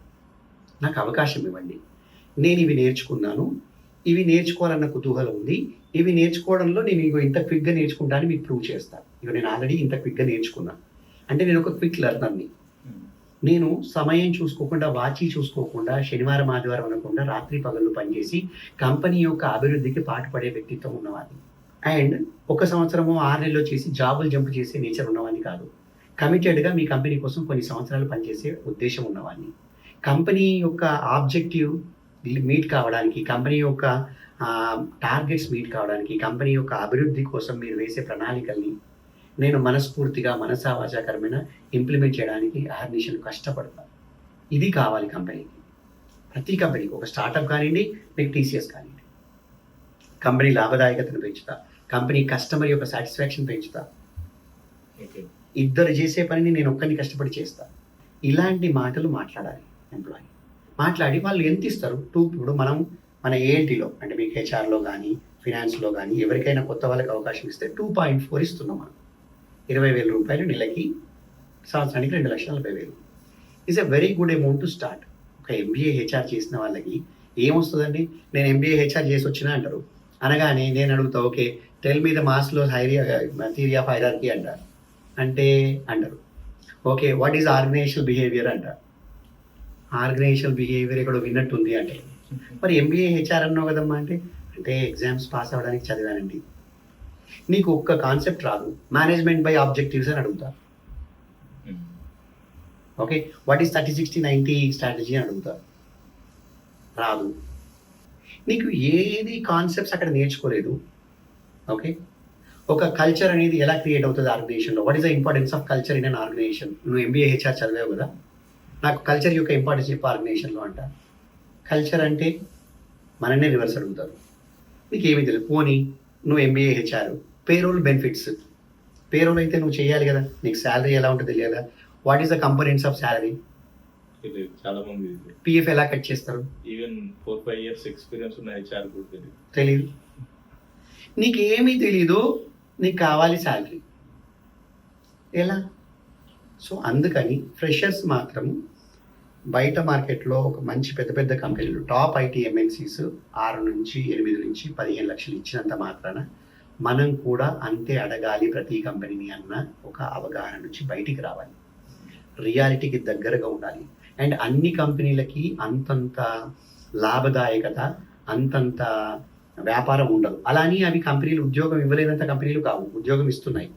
B: నాకు అవకాశం ఇవ్వండి. నేను ఇవి నేర్చుకున్నాను, ఇవి నేర్చుకోవాలన్న కుతూహలం ఉంది, ఇవి నేర్చుకోవడంలో నేను ఇంత క్విక్గా నేర్చుకుంటానని మీకు ప్రూవ్ చేస్తాను. ఇక నేను ఆల్రెడీ ఇంత క్విక్గా నేర్చుకున్నాను అంటే నేను ఒక క్విక్ లెర్నర్ని. నేను సమయం చూసుకోకుండా, వాచి చూసుకోకుండా, శనివారం ఆదివారం అనకుండా రాత్రి పగళ్ళు పనిచేసి కంపెనీ యొక్క అభివృద్ధికి పాటుపడే వ్యక్తిత్వం ఉన్నవాడిని. అండ్ 1 సంవత్సరమో 6 నెలలో చేసి జాబులు జంప్ చేసే నేచర్ ఉన్నవాడిని కాదు. కమిటెడ్గా మీ కంపెనీ కోసం కొన్ని సంవత్సరాలు పనిచేసే ఉద్దేశం ఉన్నవాడిని. కంపెనీ యొక్క ఆబ్జెక్టివ్ మీట్ కావడానికి, కంపెనీ యొక్క టార్గెట్స్ మీట్ కావడానికి, కంపెనీ యొక్క అభివృద్ధి కోసం మీరు వేసే ప్రణాళికల్ని నేను మనస్ఫూర్తిగా మనసావాచాకరమైన ఇంప్లిమెంట్ చేయడానికి అహర్నిశలు కష్టపడతాను. ఇది కావాలి కంపెనీకి. ప్రతి కంపెనీకి, ఒక స్టార్టప్ కానివ్వండి, మీకు టీసీఎస్ కానివ్వండి, కంపెనీ లాభదాయకతను పెంచుతా, కంపెనీ కస్టమర్ యొక్క సాటిస్ఫాక్షన్ పెంచుతా, ఇద్దరు చేసే పనిని నేను ఒక్కరిని కష్టపడి చేస్తా. ఇలాంటి మాటలు మాట్లాడాలి ఎంప్లాయీ. మాట్లాడి వాళ్ళు ఎంత ఇస్తారు ఇప్పుడు మన ఏఎల్టీలో అంటే మీకు హెచ్ఆర్లో కానీ ఫినాన్స్లో కానీ ఎవరికైనా కొత్త వాళ్ళకి అవకాశం ఇస్తే 2.4 ఇస్తున్నాం మనం. 20,000 రూపాయలు నెలకి, సంవత్సరానికి 2,40,000 is a very good amount to start. ఒక ఎంబీఏ హెచ్ఆర్ చేసిన వాళ్ళకి ఏమొస్తుందండి? నేను ఎంబీఏ హెచ్ఆర్ చేసి వచ్చినా అంటారు. అనగానే నేను అడుగుతా, okay tell me the Maslow theory of hierarchy అంటారు. అంటారు okay what is organisational behaviour అంటారు. ఆర్గనైజేషనల్ బిహేవియర్ ఇక్కడ విన్నట్టుంది అంటే, మరి ఎంబీఏ హెచ్ఆర్ అన్నావు కదమ్మా అంటే ఎగ్జామ్స్ పాస్ అవ్వడానికి చదివానండి. నీకు ఒక్క కాన్సెప్ట్ రాదు, మేనేజ్మెంట్ బై ఆబ్జెక్టివ్స్ అని అడుగుతా. ఓకే వాట్ ఈస్ 30-60-90 స్ట్రాటజీ అని అడుగుతా, రాదు. నీకు ఏది కాన్సెప్ట్స్ అక్కడ నేర్చుకోలేదు. ఓకే ఒక కల్చర్ అనేది ఎలా క్రియేట్ అవుతుంది ఆర్గనైజేషన్లో, what is the importance of culture in an organisation. నువ్వు ఎంబీఏ హెచ్ఆర్ చదివావు కదా, నాకు కల్చర్ యొక్క ఇంపార్టెన్స్ చెప్పు ఆర్గనైజేషన్లో అంట. కల్చర్ అంటే మననే రివర్స్ అడుగుతారు, నీకు ఏమీ తెలియదు. పోనీ నువ్వు MBA HR, payroll benefits, payroll అయితే నువ్వు చేయాలి కదా, నీకు శాలరీ ఎలా ఉంటుందో తెలియాలి కదా. What is the components of salary,
A: చాలా మంది
B: పిఎఫ్ ఎలా కట్ చేస్తారు,
A: ఈవెన్ 4-5 years ఎక్స్పీరియన్స్ ఉన్న హెచ్ఆర్ కూడా
B: తెలియదు. నీకు ఏమీ తెలీదు, నీకు కావాలి శాలరీ, ఎలా? సో అందుకని ఫ్రెషర్స్ మాత్రం బయట మార్కెట్లో ఒక మంచి పెద్ద పెద్ద కంపెనీలు, టాప్ ఐటీ ఎంఎన్సీస్ 6-8-15 లక్షలు ఇచ్చినంత మాత్రాన మనం కూడా అంతే అడగాలి ప్రతి కంపెనీని అన్న ఒక అవగాహన నుంచి బయటికి రావాలి, రియాలిటీకి దగ్గరగా ఉండాలి. అండ్ అన్ని కంపెనీలకి అంతంత లాభదాయకత, అంతంత వ్యాపారం ఉండదు. అలాని అవి కంపెనీలు ఉద్యోగం ఇవ్వలేనంత కంపెనీలు కావు, ఉద్యోగం ఇస్తున్నాయి,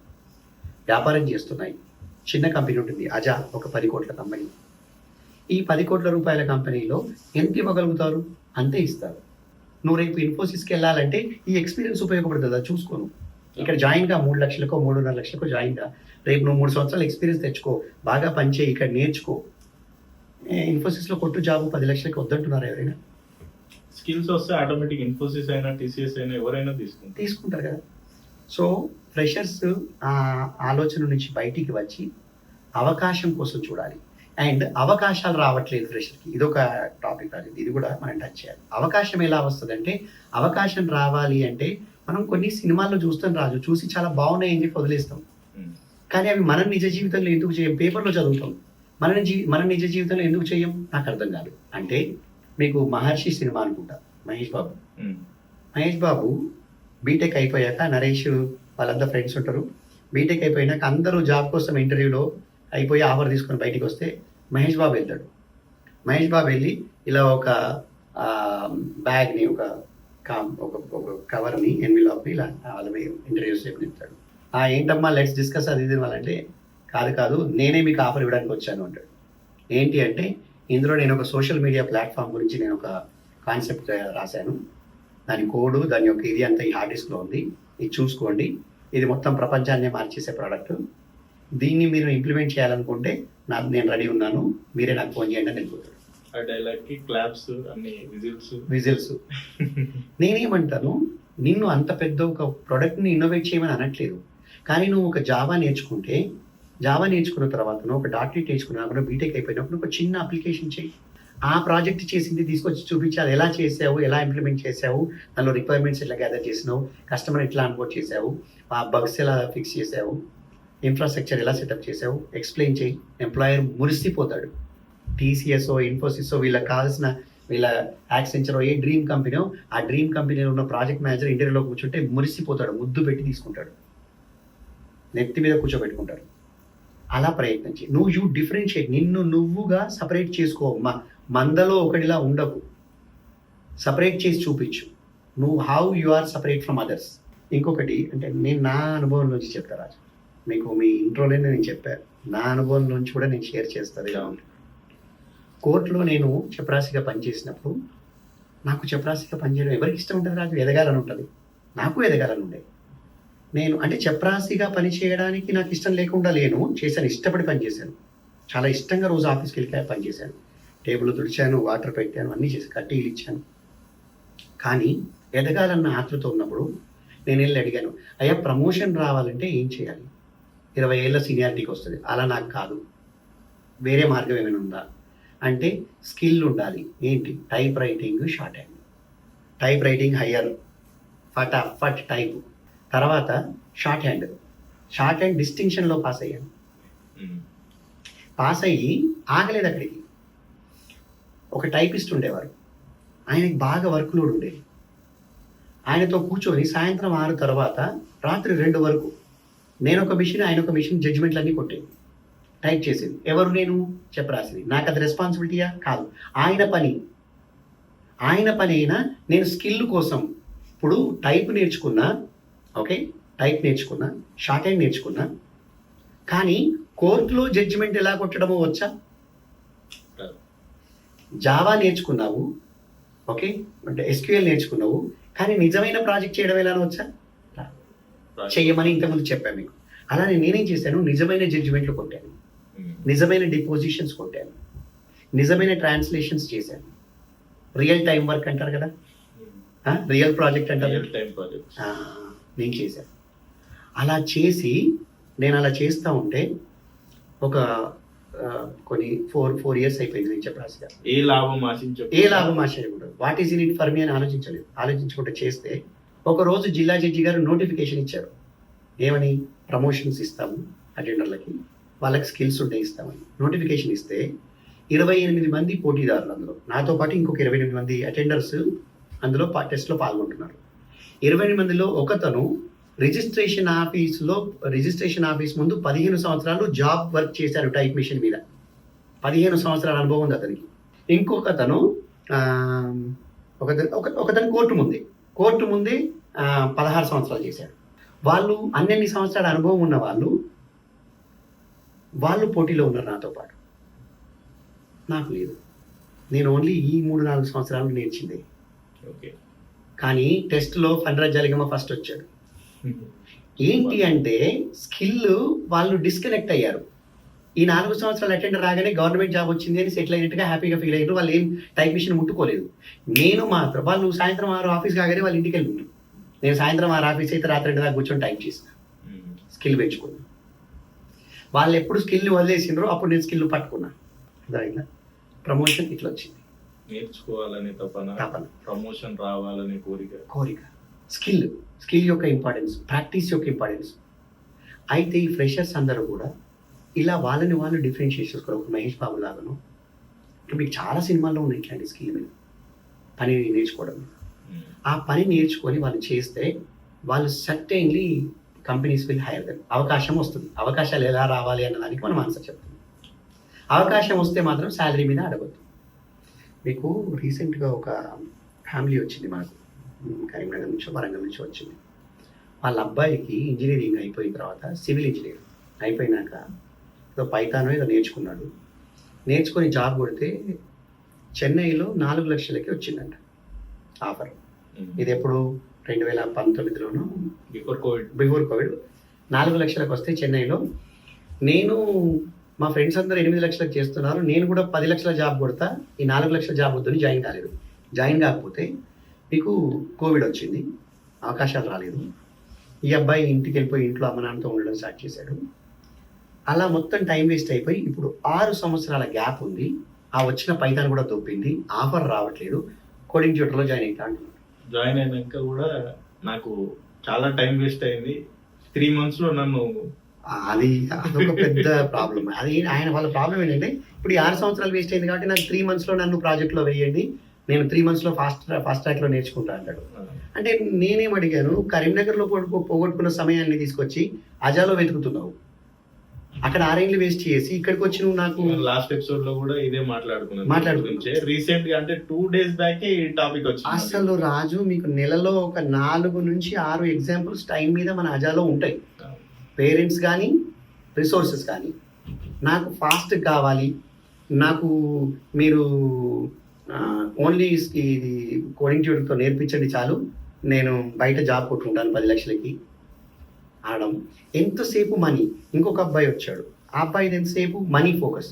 B: వ్యాపారం చేస్తున్నాయి. చిన్న కంపెనీ ఉంటుంది అజా, ఒక 10 కోట్ల కంపెనీ. ఈ 10 కోట్ల రూపాయల కంపెనీలో ఎంత ఇవ్వగలుగుతారు, అంతే ఇస్తారు. నువ్వు రేపు ఇన్ఫోసిస్కి వెళ్ళాలంటే ఈ ఎక్స్పీరియన్స్ ఉపయోగపడుతుందా చూసుకోను. ఇక్కడ జాయిన్గా 3 లక్షలకో 3.5 లక్షలకో జాయిన్గా, రేపు నువ్వు 3 సంవత్సరాలు ఎక్స్పీరియన్స్ తెచ్చుకో, బాగా పనిచేయి, ఇక్కడ నేర్చుకో. ఇన్ఫోసిస్లో కొట్టు జాబు 10 లక్షలకి వద్దంటున్నారు ఎవరైనా?
A: స్కిల్స్ వస్తే ఆటోమేటిక్ ఇన్ఫోసిస్ అయినా టీసీఎస్ అయినా ఎవరైనా తీసుకుంటారు
B: కదా. సో ఫ్రెషర్స్ ఆ ఆలోచన నుంచి బయటికి వచ్చి అవకాశం కోసం చూడాలి. అండ్ అవకాశాలు రావట్లేదు ఫ్రెషర్కి, ఇదొక టాపిక్ రాలేదు, ఇది కూడా మనం టచ్ చేయాలి. అవకాశం ఎలా వస్తుంది అంటే, అవకాశం రావాలి అంటే మనం కొన్ని సినిమాల్లో చూస్తాం రాజు, చూసి చాలా బాగున్నాయి అని చెప్పి వదిలేస్తాం. కానీ అవి మనం నిజ జీవితంలో ఎందుకు చేయం? పేపర్లో చదువుతాం, మన నిజ జీవితంలో ఎందుకు చేయం నాకు అర్థం కాదు. అంటే మీకు మహర్షి సినిమా అనుకుంటా, మహేష్ బాబు బీటెక్ అయిపోయాక, నరేష్ వాళ్ళంతా ఫ్రెండ్స్ ఉంటారు, బీటెక్ అయిపోయినాక అందరూ జాబ్ కోసం ఇంటర్వ్యూలో అయిపోయి ఆఫర్ తీసుకొని బయటికి వస్తే మహేష్ బాబు వెళ్తాడు. మహేష్ బాబు వెళ్ళి ఇలా ఒక బ్యాగ్ని, ఒక కవర్ని, ఎన్విలాప్ని ఇలా వాళ్ళ ఇంటర్వ్యూస్ చెప్తాడు. ఏంటమ్మా లెట్స్ డిస్కస్ అది ఇది వాళ్ళంటే, కాదు నేనే మీకు ఆఫర్ ఇవ్వడానికి వచ్చాను అంటాడు. ఏంటి అంటే, ఇందులో నేను ఒక సోషల్ మీడియా ప్లాట్ఫామ్ గురించి నేను ఒక కాన్సెప్ట్ రాశాను, దాని కోడ్, దాని యొక్క ఇది అంతా ఈ హార్డ్ డిస్క్లో ఉంది, ఇది చూసుకోండి, ఇది మొత్తం ప్రపంచాన్నే మార్చేసే ప్రోడక్ట్, దీన్ని మీరు ఇంప్లిమెంట్ చేయాలనుకుంటే నేను రెడీ ఉన్నాను, మీరే నాకు ఫోన్ చేయండి అని వెళ్ళిపోతాడు. విజిల్స్. నేనేమంటాను, నిన్ను అంత పెద్ద ఒక ప్రోడక్ట్ని ఇన్నోవేట్ చేయమని అనట్లేదు, కానీ నువ్వు ఒక జావా నేర్చుకుంటే, జావా నేర్చుకున్న తర్వాత ఒక .NET నేర్చుకున్నప్పుడు, బీటెక్ అయిపోయినప్పుడు ఒక చిన్న అప్లికేషన్ చేయి, ఆ ప్రాజెక్ట్ చేసింది తీసుకొచ్చి చూపించి అది ఎలా చేసావు, ఎలా ఇంప్లిమెంట్ చేసావు, దానిలో రిక్వైర్మెంట్స్ ఎట్లా గ్యాదర్ చేసినావు, కస్టమర్ ఎట్లా అన్బోర్డ్ చేసావు, ఆ బగ్స్ ఎలా ఫిక్స్ చేసావు, ఇన్ఫ్రాస్ట్రక్చర్ ఎలా సెటప్ చేసావు, ఎక్స్ప్లెయిన్ చేయి. ఎంప్లాయర్ మురిసిపోతాడు. టీసీఎస్ఓ, ఇన్ఫోసిస్ఓ, వీళ్ళకి కావాల్సిన, వీళ్ళ యాక్సెంచరో, ఏ డ్రీమ్ కంపెనీలో, ఆ డ్రీమ్ కంపెనీలో ఉన్న ప్రాజెక్ట్ మేనేజర్ ఇంటర్వ్యూలో కూర్చుంటే మురిసిపోతాడు, ముద్దు పెట్టి తీసుకుంటాడు, నెత్తి మీద కూర్చోబెట్టుకుంటాడు. అలా ప్రయత్నించి యూ డిఫరెన్షియేట్, నిన్ను నువ్వుగా సపరేట్ చేసుకో, మందలో ఒకటిలా ఉండకు, సపరేట్ చేసి చూపించు. నువ్వు how you are separate from others. ఇంకొకటి అంటే, నేను నా అనుభవం నుంచి చెప్తా రాజు, మీకు మీ ఇంట్రోలోనే నేను చెప్పాను, నా అనుభవం నుంచి కూడా నేను షేర్ చేస్తాను. ఇలా ఉంటుంది. కోర్టులో నేను చపరాసిగా పనిచేసినప్పుడు నాకు చపరాసిగా పనిచేయడం ఎవరికి ఇష్టం ఉంటుంది రాజు? ఎదగాలని ఉంటుంది, నాకు ఎదగాలని ఉండే. నేను అంటే చపరాసిగా పని చేయడానికి నాకు ఇష్టం లేకుండా లేను, చేశాను, ఇష్టపడి పని చేశాను. చాలా ఇష్టంగా రోజు ఆఫీస్కి వెళ్ళి పని చేశాను. టేబుల్ తుడిచాను, వాటర్ పెట్టాను, అన్నీ చేశాను, కట్టీలు ఇచ్చాను. కానీ ఎదగాలన్న ఆతృత ఉన్నప్పుడు నేను వెళ్ళి అడిగాను, అయ్యా ప్రమోషన్ రావాలంటే ఏం చేయాలి? 20 ఏళ్ళ సీనియారిటీకి వస్తుంది, అలా నాకు కాదు, వేరే మార్గం ఏమైనా ఉందా అంటే స్కిల్ ఉండాలి. ఏంటి? Type writing, short hand. Type writing higher, ఫట్ టైప్. తర్వాత షార్ట్ హ్యాండ్. షార్ట్ హ్యాండ్ డిస్టింక్షన్లో పాస్ అయ్యాను. పాస్ అయ్యి ఆగలేదు అక్కడికి. ఒక టైపిస్ట్ ఉండేవారు, ఆయనకి బాగా వర్క్ లోడ్ ఉండేది. ఆయనతో కూర్చొని సాయంత్రం 6 తర్వాత రాత్రి 2 వరకు నేను ఒక మిషన్, ఆయన ఒక మిషన్, జడ్జిమెంట్లన్నీ కొట్టేది, టైప్ చేసేది. ఎవరు? నేను చెప్పరాసింది. నాకు అది రెస్పాన్సిబిలిటీయా? కాదు, ఆయన పని. ఆయన పని అయినా నేను స్కిల్ కోసం ఇప్పుడు టైప్ నేర్చుకున్నా, ఓకే, టైప్ నేర్చుకున్నా, షార్ట్ హ్యాండ్ నేర్చుకున్నా, కానీ కోర్టులో జడ్జిమెంట్ ఎలా కొట్టడమో వచ్చా? జావా నేర్చుకున్నావు, ఓకే, అంటే ఎస్క్యూఎల్ నేర్చుకున్నావు, కానీ నిజమైన ప్రాజెక్ట్ చేయడం ఎలా వచ్చా? చెయ్యమని ఇంతకుముందు చెప్పాను మీకు. అలానే నేనేం చేశాను? నిజమైన జడ్జిమెంట్లు కొట్టాను, నిజమైన డిపోజిషన్స్ కొట్టాను, నిజమైన ట్రాన్స్లేషన్స్ చేశాను. రియల్ టైం వర్క్ అంటారు కదా, రియల్ ప్రాజెక్ట్ అంటారు, నేను చేశాను. అలా చేసి నేను అలా చేస్తూ ఉంటే ఒక కొన్ని 4 ఇయర్స్ అయిపోయింది నేను చెప్పరాసిగా.
A: ఏ లాభం
B: ఆశించకూడదు. What is in it for me అని ఆలోచించలేదు. ఆలోచించకుండా చేస్తే ఒకరోజు జిల్లా జడ్జి గారు నోటిఫికేషన్ ఇచ్చారు. ఏమని? ప్రమోషన్స్ ఇస్తాము అటెండర్లకి, వాళ్ళకి స్కిల్స్ ఉంటే ఇస్తామని నోటిఫికేషన్ ఇస్తే 28 మంది పోటీదారులు, అందులో నాతో పాటు ఇంకొక 28 మంది అటెండర్స్ అందులో టెస్ట్లో పాల్గొంటున్నారు. 28 మందిలో ఒకతను రిజిస్ట్రేషన్ ఆఫీస్ ముందు 15 సంవత్సరాలు జాబ్ వర్క్ చేశారు టైప్ మిషన్ మీద. 15 సంవత్సరాల అనుభవం ఉంది అతనికి. ఇంకొకతను ఒకతను కోర్టు ముందే 16 సంవత్సరాలు చేశారు. వాళ్ళు అన్ని సంవత్సరాల అనుభవం ఉన్న వాళ్ళు పోటీలో ఉన్నారు నాతో పాటు. నాకు లేదు, నేను ఓన్లీ ఈ 3-4 సంవత్సరాలు నేర్చింది. కానీ టెస్ట్లో ఫండ్రాజాలిగమ ఫస్ట్ వచ్చాడు. ఏంటి అంటే స్కిల్ వాళ్ళు డిస్కనెక్ట్ అయ్యారు. ఈ 4 సంవత్సరాలు అటెండర్ రాగానే గవర్నమెంట్ జాబ్ వచ్చింది అని సెటిల్ అయినట్టుగా హ్యాపీగా ఫీల్ అయ్యారు. వాళ్ళు ఏం టైప్ మిషన్ ముట్టుకోలేదు. నేను మాత్రం వాళ్ళు సాయంత్రం 6 ఆఫీస్ కాగానే వాళ్ళు ఇంటికి వెళ్ళి, నేను సాయంత్రం 6 ఆఫీస్ అయితే రాత్రి 2 దాకా కూర్చొని టైప్ చేసిన, స్కిల్ పెంచుకున్నాను. వాళ్ళు ఎప్పుడు స్కిల్ని వదిలేసిండ్రో అప్పుడు నేను స్కిల్ పట్టుకున్నాను. అదైనా ప్రమోషన్ ఇట్లా వచ్చింది.
A: నేర్చుకోవాలని తపన, ప్రమోషన్ రావాలని కోరిక, స్కిల్ యొక్క ఇంపార్టెన్స్, ప్రాక్టీస్ యొక్క ఇంపార్టెన్స్. అయితే ఈ ఫ్రెషర్స్ అందరూ కూడా ఇలా వాళ్ళని వాళ్ళు డిఫరెన్షియేట్ చేసుకోవాలి. ఒక మహేష్ బాబు లాగాను మీకు చాలా సినిమాల్లో ఉన్నాయి ఇట్లాంటి స్కిల్ మీద పని నేర్చుకోవడం. ఆ పని నేర్చుకొని వాళ్ళు చేస్తే వాళ్ళు certainly companies will hire them. అవకాశం వస్తుంది. అవకాశాలు ఎలా రావాలి అన్నదానికి మనం ఆన్సర్ చెప్తాం. అవకాశం వస్తే మాత్రం శాలరీ మీద అడగద్దు. మీకు రీసెంట్గా ఒక ఫ్యామిలీ వచ్చింది మనకు, కరీంనగర్ నుంచో వరంగల్ నుంచో వచ్చింది. వాళ్ళ అబ్బాయికి ఇంజనీరింగ్ అయిపోయిన తర్వాత సివిల్ ఇంజనీర్ అయిపోయినాక ఏదో పైథానో ఏదో నేర్చుకొని జాబ్ కొడితే చెన్నైలో 4 లక్షలకి వచ్చిందంట ఆఫర్. ఇది ఎప్పుడు 2019లోనూ బిఫోర్ కోవిడ్ 4 లక్షలకు వస్తే చెన్నైలో, నేను మా ఫ్రెండ్స్ అందరూ 8 లక్షలకు చేస్తున్నారు, నేను కూడా 10 లక్షల జాబ్ కొడతా, ఈ 4 లక్షల జాబ్ వద్దని జాయిన్ కాలేదు. జాయిన్ కాకపోతే మీకు కోవిడ్ వచ్చింది, అవకాశాలు రాలేదు. ఈ అబ్బాయి ఇంటికి వెళ్ళిపోయి ఇంట్లో అమ్మ నాన్నతో ఉండడం స్టార్ట్ చేశాడు. అలా మొత్తం టైం వేస్ట్ అయిపోయి ఇప్పుడు 6 సంవత్సరాల గ్యాప్ ఉంది. ఆ వచ్చిన పైథాన్ కూడా దొబ్బింది, ఆఫర్ రావట్లేదు, కోడింగ్ ట్యూటర్లో జాయిన్ అవుతా అంటున్నాడు. జాయిన్ అయినాక కూడా నాకు చాలా టైం వేస్ట్ అయింది. 3 months లో నన్ను
B: అదొక పెద్ద ప్రాబ్లం. అది వాళ్ళ ప్రాబ్లం ఏంటంటే ఇప్పుడు ఈ 6 సంవత్సరాలు వేస్ట్ అయింది కాబట్టి నాకు 3 months లో నన్ను ప్రాజెక్ట్లో వేయండి, నేను 3 months లో ఫాస్ట్ ట్రాక్లో నేర్చుకుంటా అంటాడు. అంటే నేనేం అడిగాను, కరీంనగర్లో పోగొట్టుకున్న సమయాన్ని తీసుకొచ్చి అజాలో వెతుకుతున్నావు, అక్కడ 6 ఏళ్ళు వేస్ట్ చేసి ఇక్కడికి వచ్చి నువ్వు నాకు
A: లాస్ట్ ఎపిసోడ్ లో కూడా ఇదే మాట్లాడుకున్నాను. రీసెంట్ గా అంటే 2 days బ్యాక్ ఈ టాపిక్ వచ్చింది.
B: అసలు రాజు మీకు నెలలో ఒక 4 నుంచి 6 ఎగ్జాంపుల్స్ టైం మీద మన అజాలో ఉంటాయి. పేరెంట్స్ కానీ రిసోర్సెస్ కానీ నాకు ఫాస్ట్ కావాలి, నాకు మీరు ఓన్లీ ఇది కోడింగ్ ట్యూటర్తో నేర్పించండి చాలు, నేను బయట జాబ్ కొట్టుకుంటాను 10 లక్షలకి అనడం. ఎంతసేపు మనీ. ఇంకొక అబ్బాయి వచ్చాడు, ఆ అబ్బాయిది ఎంతసేపు మనీ ఫోకస్.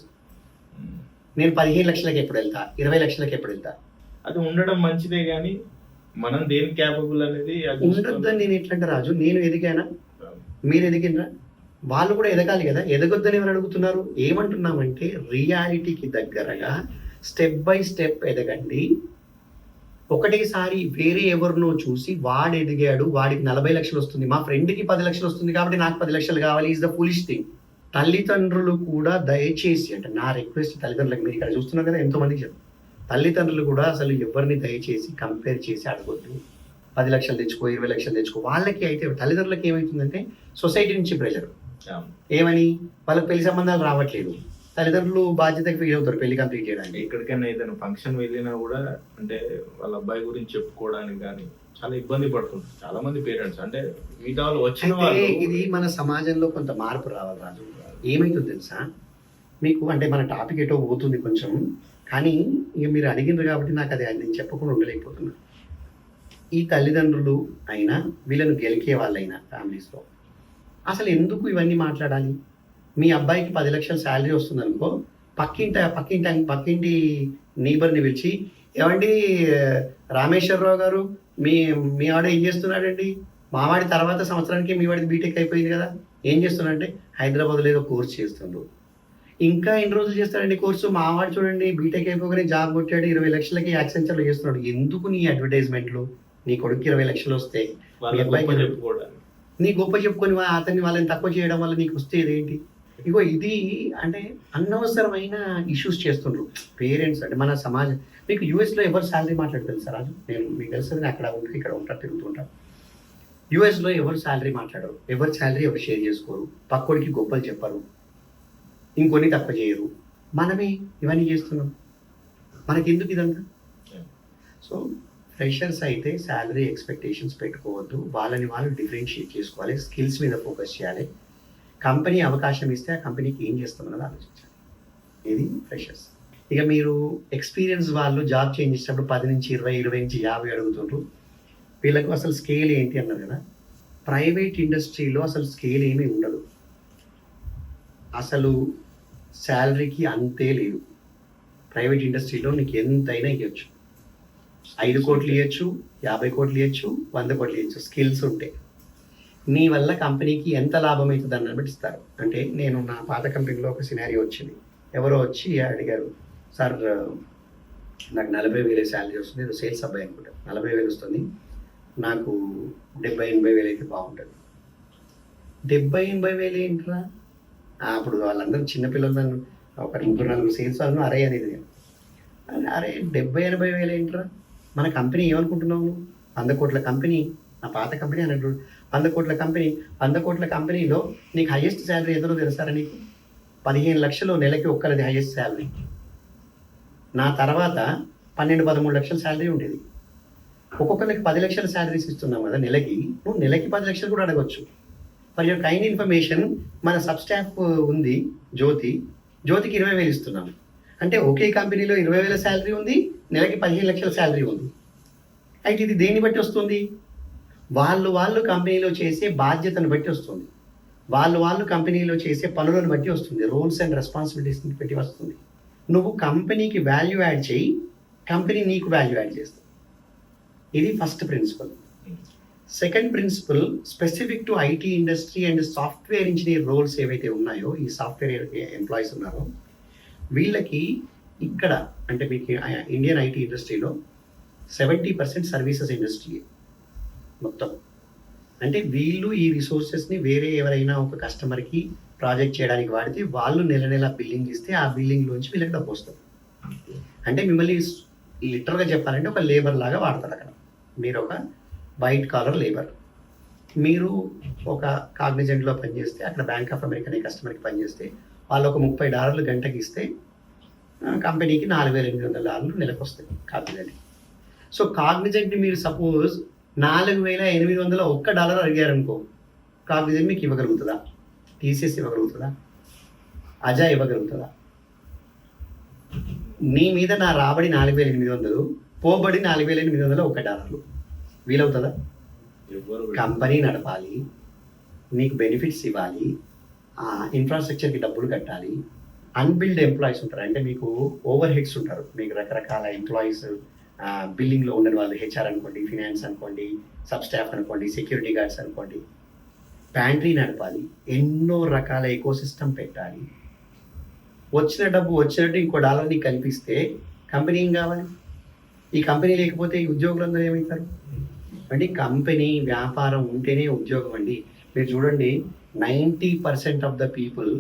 B: నేను 15 లక్షలకి ఎప్పుడు వెళ్తా, 20 లక్షలకి ఎప్పుడు వెళ్తా.
A: అది ఉండడం మంచిదే కానీ మనం దేనికి క్యాపబుల్ అనేది అది
B: ఉండొద్దని నేను ఎట్లంటే రాజు, నేను ఎదిగానా, మీరు ఎదిగినరా, వాళ్ళు కూడా ఎదగాలి కదా. ఎదగొద్దని ఎవరు అడుగుతున్నారు? ఏమంటున్నామంటే రియాలిటీకి దగ్గరగా స్టెప్ బై స్టెప్ ఎదగండి. ఒకటేసారి వేరే ఎవరినో చూసి వాడు ఎదిగాడు, వాడికి 40 లక్షలు వస్తుంది, మా ఫ్రెండ్కి 10 లక్షలు వస్తుంది కాబట్టి నాకు 10 లక్షలు కావాలి, ఈజ్ ద ఫులిష్ థింగ్. తల్లిదండ్రులు కూడా దయచేసి, అంటే నా రిక్వెస్ట్ తల్లిదండ్రులకు, మీరు ఇక్కడ చూస్తున్నారు కదా ఎంతో మందికి చెప్పు, తల్లిదండ్రులు కూడా అసలు ఎవరిని దయచేసి కంపేర్ చేసి అడగొద్దు. 10 లక్షలు తెచ్చుకో, 20 లక్షలు తెచ్చుకో. వాళ్ళకి అయితే తల్లిదండ్రులకి ఏమవుతుందంటే సొసైటీ నుంచి ప్రెషర్. ఏమని? వాళ్ళకి పెళ్లి సంబంధాలు రావట్లేదు, తల్లిదండ్రులు బాధ్యతగా ఫీల్ అవుతారు పెళ్లి కంప్లీట్ చేయడానికి.
A: ఎక్కడికైనా ఏదైనా ఫంక్షన్ వెళ్ళినా కూడా అంటే వాళ్ళ అబ్బాయి గురించి చెప్పుకోవడానికి కానీ చాలా ఇబ్బంది పడుతుంటారు చాలా మంది పేరెంట్స్. అంటే మిగతా వాళ్ళు వచ్చిన వాళ్ళు
B: ఇది మన సమాజంలో కొంత మార్పు రావాలి రాజు. ఏమైతుంది తెలుసా మీకు, అంటే మన టాపిక్ ఎటో పోతుంది కొంచెం, కానీ ఇక మీరు అడిగినారు కాబట్టి నాకు అది నేను చెప్పకుండా ఉండలేకపోతున్నా. ఈ తల్లిదండ్రులు అయినా వీళ్ళను గెలికే వాళ్ళైనా ఫ్యామిలీస్లో అసలు ఎందుకు ఇవన్నీ మాట్లాడాలి? మీ అబ్బాయికి 10 లక్షల శాలరీ వస్తుంది అనుకో, పక్కింటి నీబర్ని పిలిచి, ఏమండి రామేశ్వరరావు గారు, మీ వాడు ఏం చేస్తున్నాడండి? మావాడి తర్వాత సంవత్సరానికి మీ వాడిది బీటెక్ అయిపోయింది కదా, ఏం చేస్తున్నాడంటే హైదరాబాద్లో ఏదో కోర్స్ చేస్తుండ్రు. ఇంకా ఎన్ని రోజులు చేస్తాడండి కోర్సు? మావాడు చూడండి బీటెక్ అయిపోగానే జాబ్ కొట్టాడు, 20 లక్షలకి యాక్సెంచర్లో చేస్తున్నాడు. ఎందుకు నీ అడ్వర్టైజ్మెంట్లు? నీ కొడుకు 20 లక్షలు వస్తే మీ అబ్బాయికి
A: చెప్పుకోవడానికి,
B: నీ గొప్ప చెప్పుకొని అతన్ని వాళ్ళని తక్కువ చేయడం వల్ల నీకు వస్తే ఇదేంటి? ఇగో ఇది అంటే అనవసరమైన ఇష్యూస్ చేస్తుండ్రు పేరెంట్స్. అంటే మన సమాజం, మీకు యూఎస్లో ఎవరు శాలరీ మాట్లాడతారు సార్ రాజు? నేను మీకు తెలుస్తుంది, అక్కడ ఉంటారు ఇక్కడ ఉంటారు తిరుగుతుంటారు. యూఎస్లో ఎవరు శాలరీ మాట్లాడరు, ఎవరి శాలరీ ఎవరు షేర్ చేసుకోరు, పక్కోడికి గొప్పలు చెప్పరు, ఇంకొన్ని తక్కువ చేయరు. మనమే ఇవన్నీ చేస్తున్నాం, మనకి ఎందుకు ఇదంతా? సో ఫ్రెషర్స్ అయితే శాలరీ ఎక్స్పెక్టేషన్స్ పెట్టుకోవద్దు, వాళ్ళని వాళ్ళు డిఫరెన్షియేట్ చేసుకోవాలి, స్కిల్స్ మీద ఫోకస్ చేయాలి. కంపెనీ అవకాశం ఇస్తే ఆ కంపెనీకి ఏం చేస్తామన్నది ఆలోచించాలి. ఇది ఫ్రెషర్స్. ఇక మీరు ఎక్స్పీరియన్స్ వాళ్ళు జాబ్ చేంజ్ చేసినప్పుడు 10 నుంచి 20, 20 నుంచి 50 అడుగుతుండ్రు. వీళ్ళకు అసలు స్కేల్ ఏంటి అన్నారు కదా, ప్రైవేట్ ఇండస్ట్రీలో అసలు స్కేల్ ఏమీ ఉండదు, అసలు శాలరీకి అంతే లేదు. ప్రైవేట్ ఇండస్ట్రీలో నీకు ఎంతైనా ఇవ్వచ్చు, 5 కోట్లు ఇవ్వచ్చు, 50 కోట్లు ఇవ్వచ్చు, 100 కోట్లు ఇవ్వచ్చు, స్కిల్స్ ఉంటే. నీ వల్ల కంపెనీకి ఎంత లాభం అవుతుంది అని బట్టి ఇస్తారు. అంటే నేను నా పాత కంపెనీలో ఒక సినారియో వచ్చింది, ఎవరో వచ్చి అడిగారు, సార్ నాకు 40,000 శాలరీ వస్తుంది, ఏదో సేల్స్ అబ్బాయి అనుకుంటా, 40,000 వస్తుంది, నాకు 70,000-80,000 అయితే బాగుంటుంది. 70,000-80,000 ఏంట్రా? అప్పుడు వాళ్ళందరూ చిన్నపిల్లలు, నన్ను ఒక 3-4 సేల్స్ వాళ్ళను అరే అనేది, అరే 70,000-80,000 ఏంట్రా? మన కంపెనీ ఏమనుకుంటున్నావు? 100 కోట్ల కంపెనీ, నా పాత కంపెనీ అన్నట్టు 100 కోట్ల కంపెనీ. 100 కోట్ల కంపెనీలో నీకు హైయెస్ట్ శాలరీ ఎంతలో తెలుసారా? నీకు 15 లక్షలు నెలకి ఒక్కరిది హైయెస్ట్ శాలరీ. నా తర్వాత 12-13 లక్షల శాలరీ ఉండేది. ఒక్కొక్కరికి 10 లక్షల శాలరీస్ ఇస్తున్నాం కదా నెలకి, నువ్వు నెలకి 10 లక్షలు కూడా అడగవచ్చు. ఫర్ యువర్ కైండ్ ఇన్ఫర్మేషన్, మన సబ్ స్టాఫ్ ఉంది జ్యోతికి 20,000 ఇస్తున్నాం. అంటే ఒకే కంపెనీలో 20,000 శాలరీ ఉంది, నెలకి 15 లక్షల శాలరీ ఉంది. అయితే ఇది దేన్ని బట్టి వస్తుంది? వాళ్ళు కంపెనీలో చేసే బాధ్యతను బట్టి వస్తుంది, వాళ్ళు కంపెనీలో చేసే పనులను బట్టి వస్తుంది, రోల్స్ అండ్ రెస్పాన్సిబిలిటీస్ని బట్టి వస్తుంది. నువ్వు కంపెనీకి వాల్యూ యాడ్ చేయి, కంపెనీ నీకు వాల్యూ యాడ్ చేస్తుంది. ఇది first principle. Second principle, specific to IT industry and software engineer roles ఏవైతే ఉన్నాయో, ఈ సాఫ్ట్వేర్ ఎంప్లాయీస్ ఉన్నారో వీళ్ళకి ఇక్కడ, అంటే మీకు ఇండియన్ ఐటీ ఇండస్ట్రీలో 70% సర్వీసెస్ ఇండస్ట్రీ మొత్తం. అంటే వీళ్ళు ఈ రిసోర్సెస్ని వేరే ఎవరైనా ఒక కస్టమర్కి ప్రాజెక్ట్ చేయడానికి వాడితే వాళ్ళు నెల బిల్లింగ్ ఇస్తే ఆ బిల్లింగ్లోంచి వీళ్ళకి డబ్బు వస్తుంది. అంటే మిమ్మల్ని లిటరల్గా చెప్పాలంటే ఒక లేబర్ లాగా వాడతారు అక్కడ. మీరు ఒక వైట్ కాలర్ లేబర్. మీరు ఒక కాగ్నిజెంట్లో పనిచేస్తే, అక్కడ బ్యాంక్ ఆఫ్ అమెరికా అనే కస్టమర్కి పనిచేస్తే వాళ్ళు ఒక $30 గంటకి ఇస్తే కంపెనీకి $4,800 నెలకు వస్తాయి కాగ్నిజెంట్కి. సో కాగ్నిజెంట్ని మీరు సపోజ్ $4,800 $1 అడిగారనుకో, కాగ్నిజెంట్ మీకు ఇవ్వగలుగుతుందా? టీసీఎస్ ఇవ్వగలుగుతుందా? అజా ఇవ్వగలుగుతుందా? నీ మీద నా రాబడి 4,800, పోబడి 4,800 $1. వీలవుతుందా?
A: ఎవరు
B: కంపెనీ నడపాలి, నీకు బెనిఫిట్స్ ఇవ్వాలి, ఇన్ఫ్రాస్ట్రక్చర్కి డబ్బులు కట్టాలి. అన్బిల్డ్ ఎంప్లాయీస్ ఉంటారు, అంటే మీకు ఓవర్ హెడ్స్ ఉంటారు, మీకు రకరకాల ఎంప్లాయీస్ బిల్డింగ్లో ఉండే వాళ్ళు, హెచ్ఆర్ అనుకోండి, ఫినాన్స్ అనుకోండి, సబ్ స్టాఫ్ అనుకోండి, సెక్యూరిటీ గార్డ్స్ అనుకోండి. ప్యాంట్రీ నడపాలి, ఎన్నో రకాల ఎకోసిస్టమ్ పెట్టాలి. వచ్చిన డబ్బు వచ్చినట్టు ఇంకో డాలర్ నీకు కనిపిస్తే కంపెనీ ఏం కావాలి? ఈ కంపెనీ లేకపోతే ఈ ఉద్యోగులందరూ ఏమవుతారు? అంటే కంపెనీ వ్యాపారం ఉంటేనే ఉద్యోగం అండి. మీరు చూడండి, 90% ఆఫ్ ద పీపుల్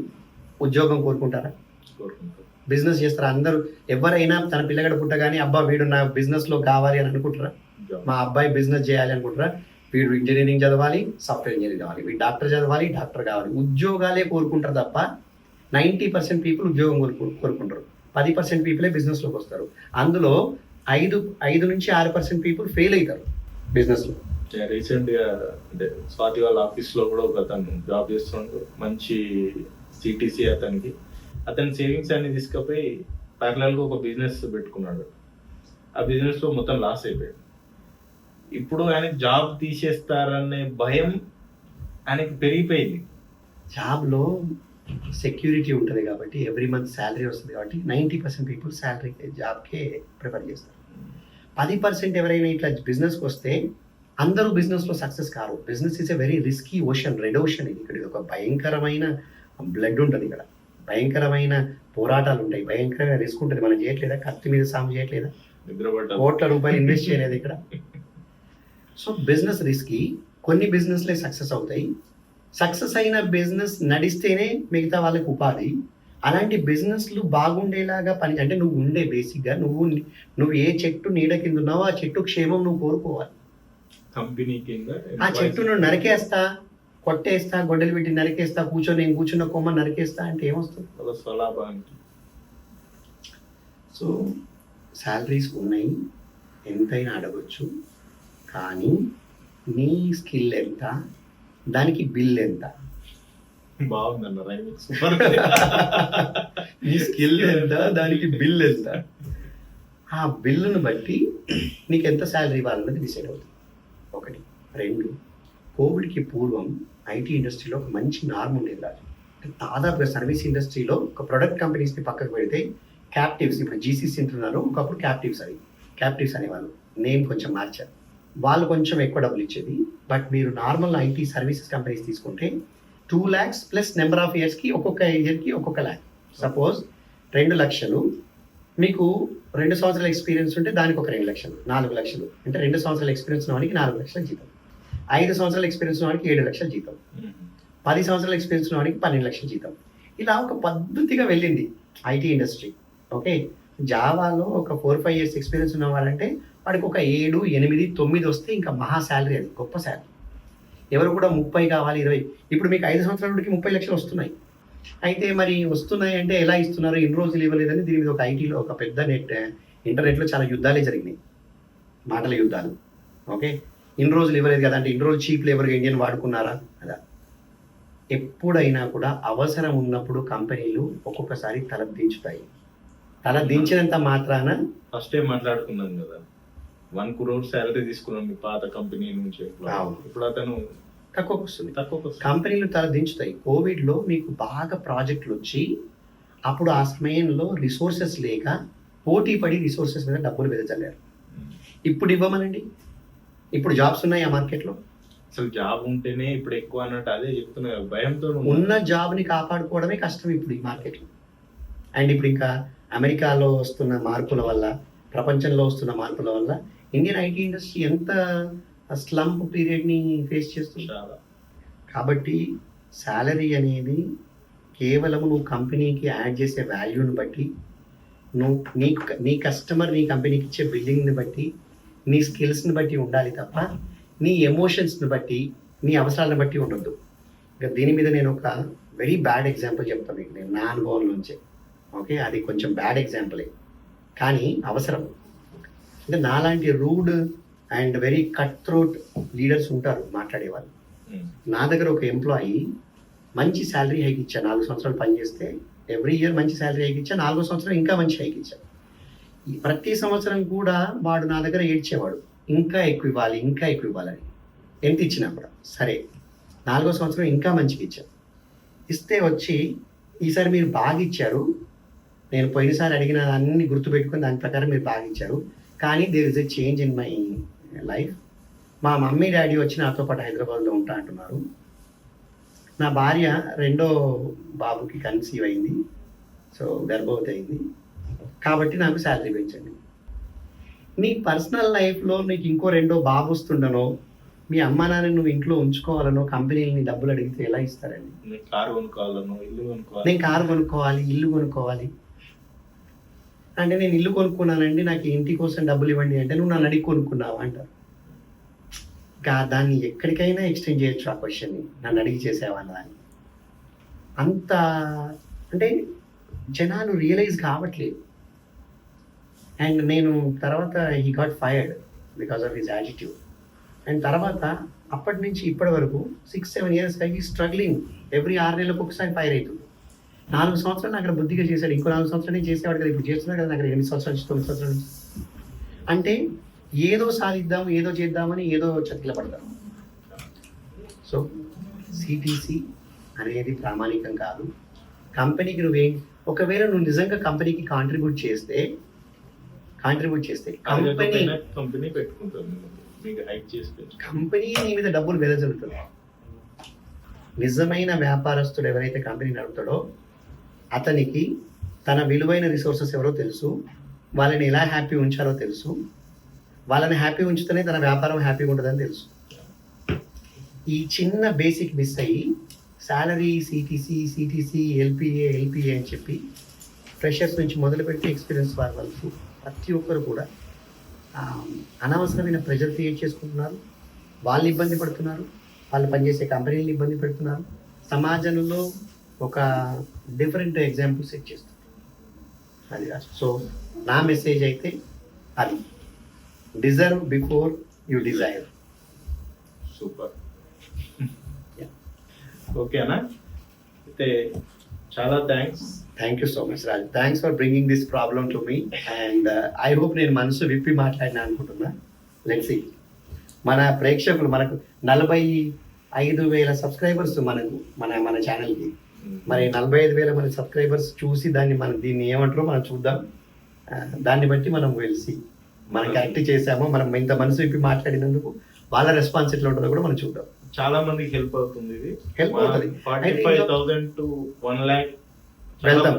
B: ఉద్యోగం కోరుకుంటారా?
A: కోరుకుంటారు.
B: బిజినెస్ చేస్తారా? అందరూ ఎవరైనా తన పిల్లగడ పుట్టగానే అబ్బా వీడు నా బిజినెస్లో కావాలి అని అనుకుంటారా? మా అబ్బాయి బిజినెస్ చేయాలి అనుకుంటారా? వీడు ఇంజనీరింగ్ చదవాలి, సాఫ్ట్వేర్ ఇంజనీరింగ్ కావాలి, వీడు డాక్టర్ చదవాలి, డాక్టర్ కావాలి. ఉద్యోగాలే కోరుకుంటారు తప్ప 90% పీపుల్ ఉద్యోగం కోరుకుంటారు. 10% పీపులే బిజినెస్లోకి వస్తారు. అందులో 5-6% పీపుల్ ఫెయిల్ అవుతారు బిజినెస్లో.
A: రీసెంట్ గా అంటే స్వాతి వాళ్ళ ఆఫీస్ లో కూడా ఒక అతను జాబ్ చేస్తుండ్రు, మంచి సిటీసీ అతని సేవింగ్స్ అన్ని తీసుకుపోయి ప్యారలల్ గా ఒక బిజినెస్ పెట్టుకున్నాడు. ఆ బిజినెస్ లో మొత్తం లాస్ అయిపోయాడు. ఇప్పుడు ఆయనకి జాబ్ తీసేస్తారనే భయం ఆయనకి పెరిగిపోయింది.
B: జాబ్లో సెక్యూరిటీ ఉంటుంది కాబట్టి, ఎవ్రీ మంత్ శాలరీ వస్తుంది కాబట్టి 90% పీపుల్ శాలరీకి జాబ్కే ప్రిఫర్ చేస్తారు. 10% ఎవరైనా ఇట్లా బిజినెస్కి వస్తే అందరూ బిజినెస్లో success car. Business is a very risky ocean, red ocean. ఇది ఇక్కడ ఒక భయంకరమైన బ్లడ్ ఉంటుంది, ఇక్కడ భయంకరమైన పోరాటాలు ఉంటాయి, భయంకరమైన రిస్క్ ఉంటుంది. మనం చేయట్లేదా? కత్తి మీద సాము చేయట్లేదా? కోట్ల రూపాయలు ఇన్వెస్ట్ చేయలేదు ఇక్కడ. So business risky. కొన్ని బిజినెస్లే సక్సెస్ అవుతాయి. సక్సెస్ అయిన బిజినెస్ నడిస్తేనే మిగతా వాళ్ళకి ఉపాధి. అలాంటి బిజినెస్లు బాగుండేలాగా పని, అంటే నువ్వు ఉండే బేసిక్గా నువ్వు ఏ చెట్టు నీడ కింద ఉన్నావో ఆ చెట్టు క్షేమం నువ్వు కోరుకోవాలి.
A: కంపెనీ కింద
B: ఆ చెట్టును నరికేస్తా, కొట్టేస్తా, గొడ్డలు పెట్టి నరికేస్తా, నేను కూర్చున్న కొమ్మ నరికేస్తా అంటే ఏమొస్తుంది? సో శాలరీస్ ఉన్నాయి, ఎంతైనా అడగొచ్చు, కానీ నీ స్కిల్ ఎంత, దానికి బిల్ ఎంత?
A: బాగుందన్న రైమింగ్ సూపర్.
B: నీ స్కిల్ ఎంత, దానికి బిల్ ఎంత? ఆ బిల్లును బట్టి నీకు ఎంత శాలరీ ఇవ్వాలన్నది డిసైడ్ అవుతుంది. 1. 2, కోవిడ్కి పూర్వం ఐటీ ఇండస్ట్రీలో ఒక మంచి నార్మ్ ఉండేది రాజు. దాదాపుగా సర్వీస్ ఇండస్ట్రీలో ఒక ప్రొడక్ట్ కంపెనీస్ని పక్కకు పెడితే క్యాప్టివ్స్, ఇప్పుడు జీసీసీ అంటున్నారు, ఒకప్పుడు క్యాప్టివ్స్ అనేవాళ్ళు, నేమ్ కొంచెం మార్చారు. వాళ్ళు కొంచెం ఎక్కువ డబ్బులు ఇచ్చేది. బట్ మీరు నార్మల్ ఐటీ సర్వీసెస్ కంపెనీస్ తీసుకుంటే 2 lakhs ప్లస్ నెంబర్ ఆఫ్ ఇయర్స్కి ఒక్కొక్క ఇయర్కి ఒక్కొక్క lakh. సపోజ్ 2 లక్షలు, మీకు 2 సంవత్సరాల ఎక్స్పీరియన్స్ ఉంటే దానికి ఒక 2 లక్షలు, 4 లక్షలు. అంటే 2 సంవత్సరాల ఎక్స్పీరియన్స్ ఉన్న వాడికి 4 లక్షల జీతం, 5 సంవత్సరాల ఎక్స్పీరియన్స్ ఉన్న వాడికి 7 లక్షల జీతం, 10 సంవత్సరాల ఎక్స్పీరియన్స్ ఉన్న వాడికి 12 లక్షల జీతం. ఇలా ఒక పద్ధతిగా వెళ్ళింది ఐటీ ఇండస్ట్రీ. ఓకే, జావాలో ఒక 4-5 years ఎక్స్పీరియన్స్ ఉన్న వాళ్ళంటే వాడికి ఒక 7, 8, 9 వస్తే ఇంకా మహా శాలరీ, అది గొప్ప శాలరీ. ఎవరు కూడా 30 కావాలి, 20. ఇప్పుడు మీకు 5 సంవత్సరాల నుండి 30 లక్షలు వస్తున్నాయి. అయితే మరి వస్తున్నాయి అంటే ఎలా ఇస్తున్నారు, ఇన్ని రోజులు ఇవ్వలేదని దీని మీద ఒక ఐటీలో ఒక పెద్ద ఇంటర్నెట్లో చాలా యుద్ధాలే జరిగినాయి, మాటల యుద్ధాలు. ఓకే, ఇన్ని రోజులు ఇవ్వలేదు కదా అంటే ఇన్ని రోజులు చీప్ లేబర్గా ఇండియన్ వాడుకున్నారా? అదా. ఎప్పుడైనా కూడా అవసరం ఉన్నప్పుడు కంపెనీలు ఒక్కొక్కసారి తల దించినంత మాత్రాన
A: ఫస్ట్ టైం మాట్లాడుకున్నాం కదా, 1 crore శాలరీ తీసుకున్నాం మీ పాత కంపెనీ నుంచి. ఇప్పుడు అతను
B: తక్కువకు వస్తుంది. కంపెనీలు తల దించుతాయి. కోవిడ్లో మీకు బాగా ప్రాజెక్టులు వచ్చి అప్పుడు ఆ సమయంలో రిసోర్సెస్ లేక పోటీ పడి రిసోర్సెస్ మీద డబ్బులు వెదజల్లారు. ఇప్పుడు ఇవ్వమనండి, ఇప్పుడు జాబ్స్ ఉన్నాయి ఆ మార్కెట్లో.
A: అసలు జాబ్ ఉంటేనే ఇప్పుడు ఎక్కువ అన్నట్టు అదే చెప్తున్నా, భయంతో
B: ఉన్న జాబ్ని కాపాడుకోవడమే కష్టం ఇప్పుడు ఈ మార్కెట్లో. అండ్ ఇప్పుడు ఇంకా అమెరికాలో వస్తున్న మార్పుల వల్ల, ప్రపంచంలో వస్తున్న మార్పుల వల్ల ఇండియన్ ఐటీ ఇండస్ట్రీ ఎంత స్లంప్ పీరియడ్ని ఫేస్ చేస్తుంది. కాబట్టి శాలరీ అనేది కేవలం నువ్వు కంపెనీకి యాడ్ చేసే వాల్యూని బట్టి, నీ కస్టమర్ నీ కంపెనీకి ఇచ్చే బిల్లింగ్ని బట్టి, నీ స్కిల్స్ని బట్టి ఉండాలి తప్ప నీ ఎమోషన్స్ని బట్టి, నీ అవసరాలను బట్టి ఉండొద్దు. ఇంకా దీని మీద నేను ఒక వెరీ బ్యాడ్ ఎగ్జాంపుల్ చెప్తాను మీకు, నేను నా అనుభవం నుంచే. ఓకే, అది కొంచెం బ్యాడ్ ఎగ్జాంపులే కానీ అవసరం. అంటే నాలాంటి rude and very cut throat leaders ఉంటారు మాట్లాడేవాళ్ళు. నా దగ్గర ఒక ఎంప్లాయీ మంచి శాలరీ హైక్ ఇచ్చా, 4 సంవత్సరాలు పనిచేస్తే ఎవ్రీ ఇయర్ మంచి శాలరీ హైక్ ఇచ్చా, 4వ సంవత్సరం ఇంకా మంచి హైక్ ఇచ్చా. ప్రతి సంవత్సరం కూడా వాడు నా దగ్గర ఏడ్చేవాడు, ఇంకా ఎక్కువ ఇవ్వాలి, ఇంకా ఎక్కువ ఇవ్వాలని. ఎంత ఇచ్చినా కూడా సరే, 4వ సంవత్సరం ఇంకా మంచిగా ఇచ్చాను. ఇస్తే వచ్చి ఈసారి మీరు బాగా ఇచ్చారు, నేను పోయినసారి అడిగిన అన్ని గుర్తుపెట్టుకుని దాని ప్రకారం మీరు బాగా ఇచ్చారు, కానీ there is a change in my life. మా మమ్మీ డాడీ వచ్చి నాతో పాటు హైదరాబాద్లో ఉంటా అంటున్నారు. నా భార్య 2వ బాబుకి కన్సీవ్ అయింది, సో గర్భవతి అయింది, కాబట్టి నాకు శాలరీ పెంచండి. నీ పర్సనల్ లైఫ్లో నీకు ఇంకో 2వ బాబు వస్తుండనో, మీ అమ్మా నాన్న నువ్వు ఇంట్లో ఉంచుకోవాలనో కంపెనీని డబ్బులు అడిగితే ఎలా ఇస్తారండి?
A: నేను కారు కొనుక్కోవాలనో, ఇల్లు కొనుక్కోవాలి,
B: నేను కారు కొనుక్కోవాలి, ఇల్లు కొనుక్కోవాలి అంటే, నేను ఇల్లు కొనుక్కున్నానండి, నాకు ఇంటి కోసం డబ్బులు ఇవ్వండి అంటే, నువ్వు నన్ను అడిగి కొనుక్కున్నావు అంటారు. దాన్ని ఎక్కడికైనా ఎక్స్టెండ్ చేయొచ్చు ఆ క్వశ్చన్ని, నన్ను అడిగి చేసేవాళ్ళ అని. అంత అంటే జనాలు రియలైజ్ కావట్లేదు. అండ్ నేను తర్వాత he got fired because of his attitude. And తర్వాత అప్పటి నుంచి ఇప్పటి వరకు 6-7 years అయ్యి స్ట్రగ్లింగ్. ఎవ్రీ 6 నెలలకు ఒకసారి ఫైర్ అవుతుంది. 4 సంవత్సరాలు అక్కడ బుద్ధిగా చేశాడు, ఇంకో 4 సంవత్సరాలు చేసేవాడు కదా, ఇప్పుడు చేస్తున్నాడు కదా అక్కడ 8 సంవత్సరాల నుంచి 9 సంవత్సరాల నుంచి. అంటే ఏదో సాధిద్దాం, ఏదో చేద్దామని ఏదో చతికిల పడతాం. సో సిటీసీ అనేది ప్రామాణికం కాదు. కంపెనీకి ఒకవేళ నువ్వు నిజంగా కంపెనీకి కాంట్రిబ్యూట్ చేస్తే
A: కంపెనీ పెట్టుకుంటాను, మీకు హైక్ చేసి
B: కంపెనీ నీ మీద డబ్బులు వెదజల్లుతుంది. నిజమైన వ్యాపారస్తుడు ఎవరైతే కంపెనీ నడుపుతాడో అతనికి తన విలువైన రిసోర్సెస్ ఎవరో తెలుసు, వాళ్ళని ఎలా హ్యాపీ ఉంచాలో తెలుసు, వాళ్ళని హ్యాపీ ఉంచితేనే తన వ్యాపారం హ్యాపీగా ఉంటుందని తెలుసు. ఈ చిన్న బేసిక్ మిస్ అయ్యి శాలరీ సిటీసీ ఎల్పిఏ అని చెప్పి ఫ్రెషర్స్ నుంచి మొదలుపెట్టి ఎక్స్పీరియన్స్ వరకు ప్రతి ఒక్కరు కూడా అనవసరమైన ప్రెజర్ క్రియేట్ చేసుకుంటున్నారు. వాళ్ళు ఇబ్బంది పడుతున్నారు, వాళ్ళు పనిచేసే కంపెనీలు ఇబ్బంది పెడుతున్నారు, సమాజంలో ఒక డిఫరెంట్ ఎగ్జాంపుల్ సెట్ చేస్తారు. అది సో నా మెసేజ్ అయితే అది, deserve before you desire.
A: Super. ఓకేనా? అయితే చాలా
B: thank you so much Raju. Thanks for bringing this problem to me. And I hope నేను మనసు విప్పి మాట్లాడినా అనుకుంటున్నా. లెట్స్ సీ, మన ప్రేక్షకులు మనకు 45,000 సబ్స్క్రైబర్స్ మనకు మన ఛానల్కి. మరి 45,000 మన సబ్స్క్రైబర్స్ చూసి దీన్ని ఏమంటారో మనం చూద్దాం. దాన్ని బట్టి మనం వెలిసి మనం కరెక్ట్ చేసామో, మనం ఇంత మనసు విప్పి మాట్లాడినందుకు వాళ్ళ రెస్పాన్స్ ఎట్లా ఉంటుందో కూడా మనం చూద్దాం.
A: చాలా మందికి హెల్ప్ అవుతుంది ఇది.
B: హెల్ప్ అవుతుంది.
A: 45,000 to 1 lakh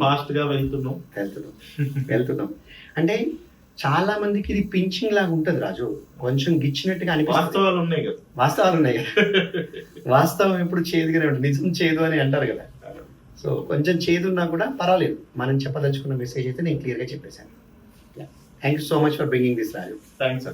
A: ఫాస్ట్ గా వెళ్తున్నాం. అంటే చాలా మందికి ఇది పించింగ్ లాగా ఉంటది రాజు, కొంచెం గిచ్చినట్టుగా అనిపిస్తుంది. వాస్తవాలు ఉన్నాయి కదా.
B: వాస్తవం ఎప్పుడు చేదుగానే ఉంటుంది, నిజం చేదు అని అంటారు కదా. సో కొంచెం చేదు ఉన్నా కూడా పర్వాలేదు, మనం చెప్పదలుచుకున్న మెసేజ్ అయితే నేను క్లియర్గా చెప్పేశాను. Thank you so much for bringing this Raju.
A: Thanks.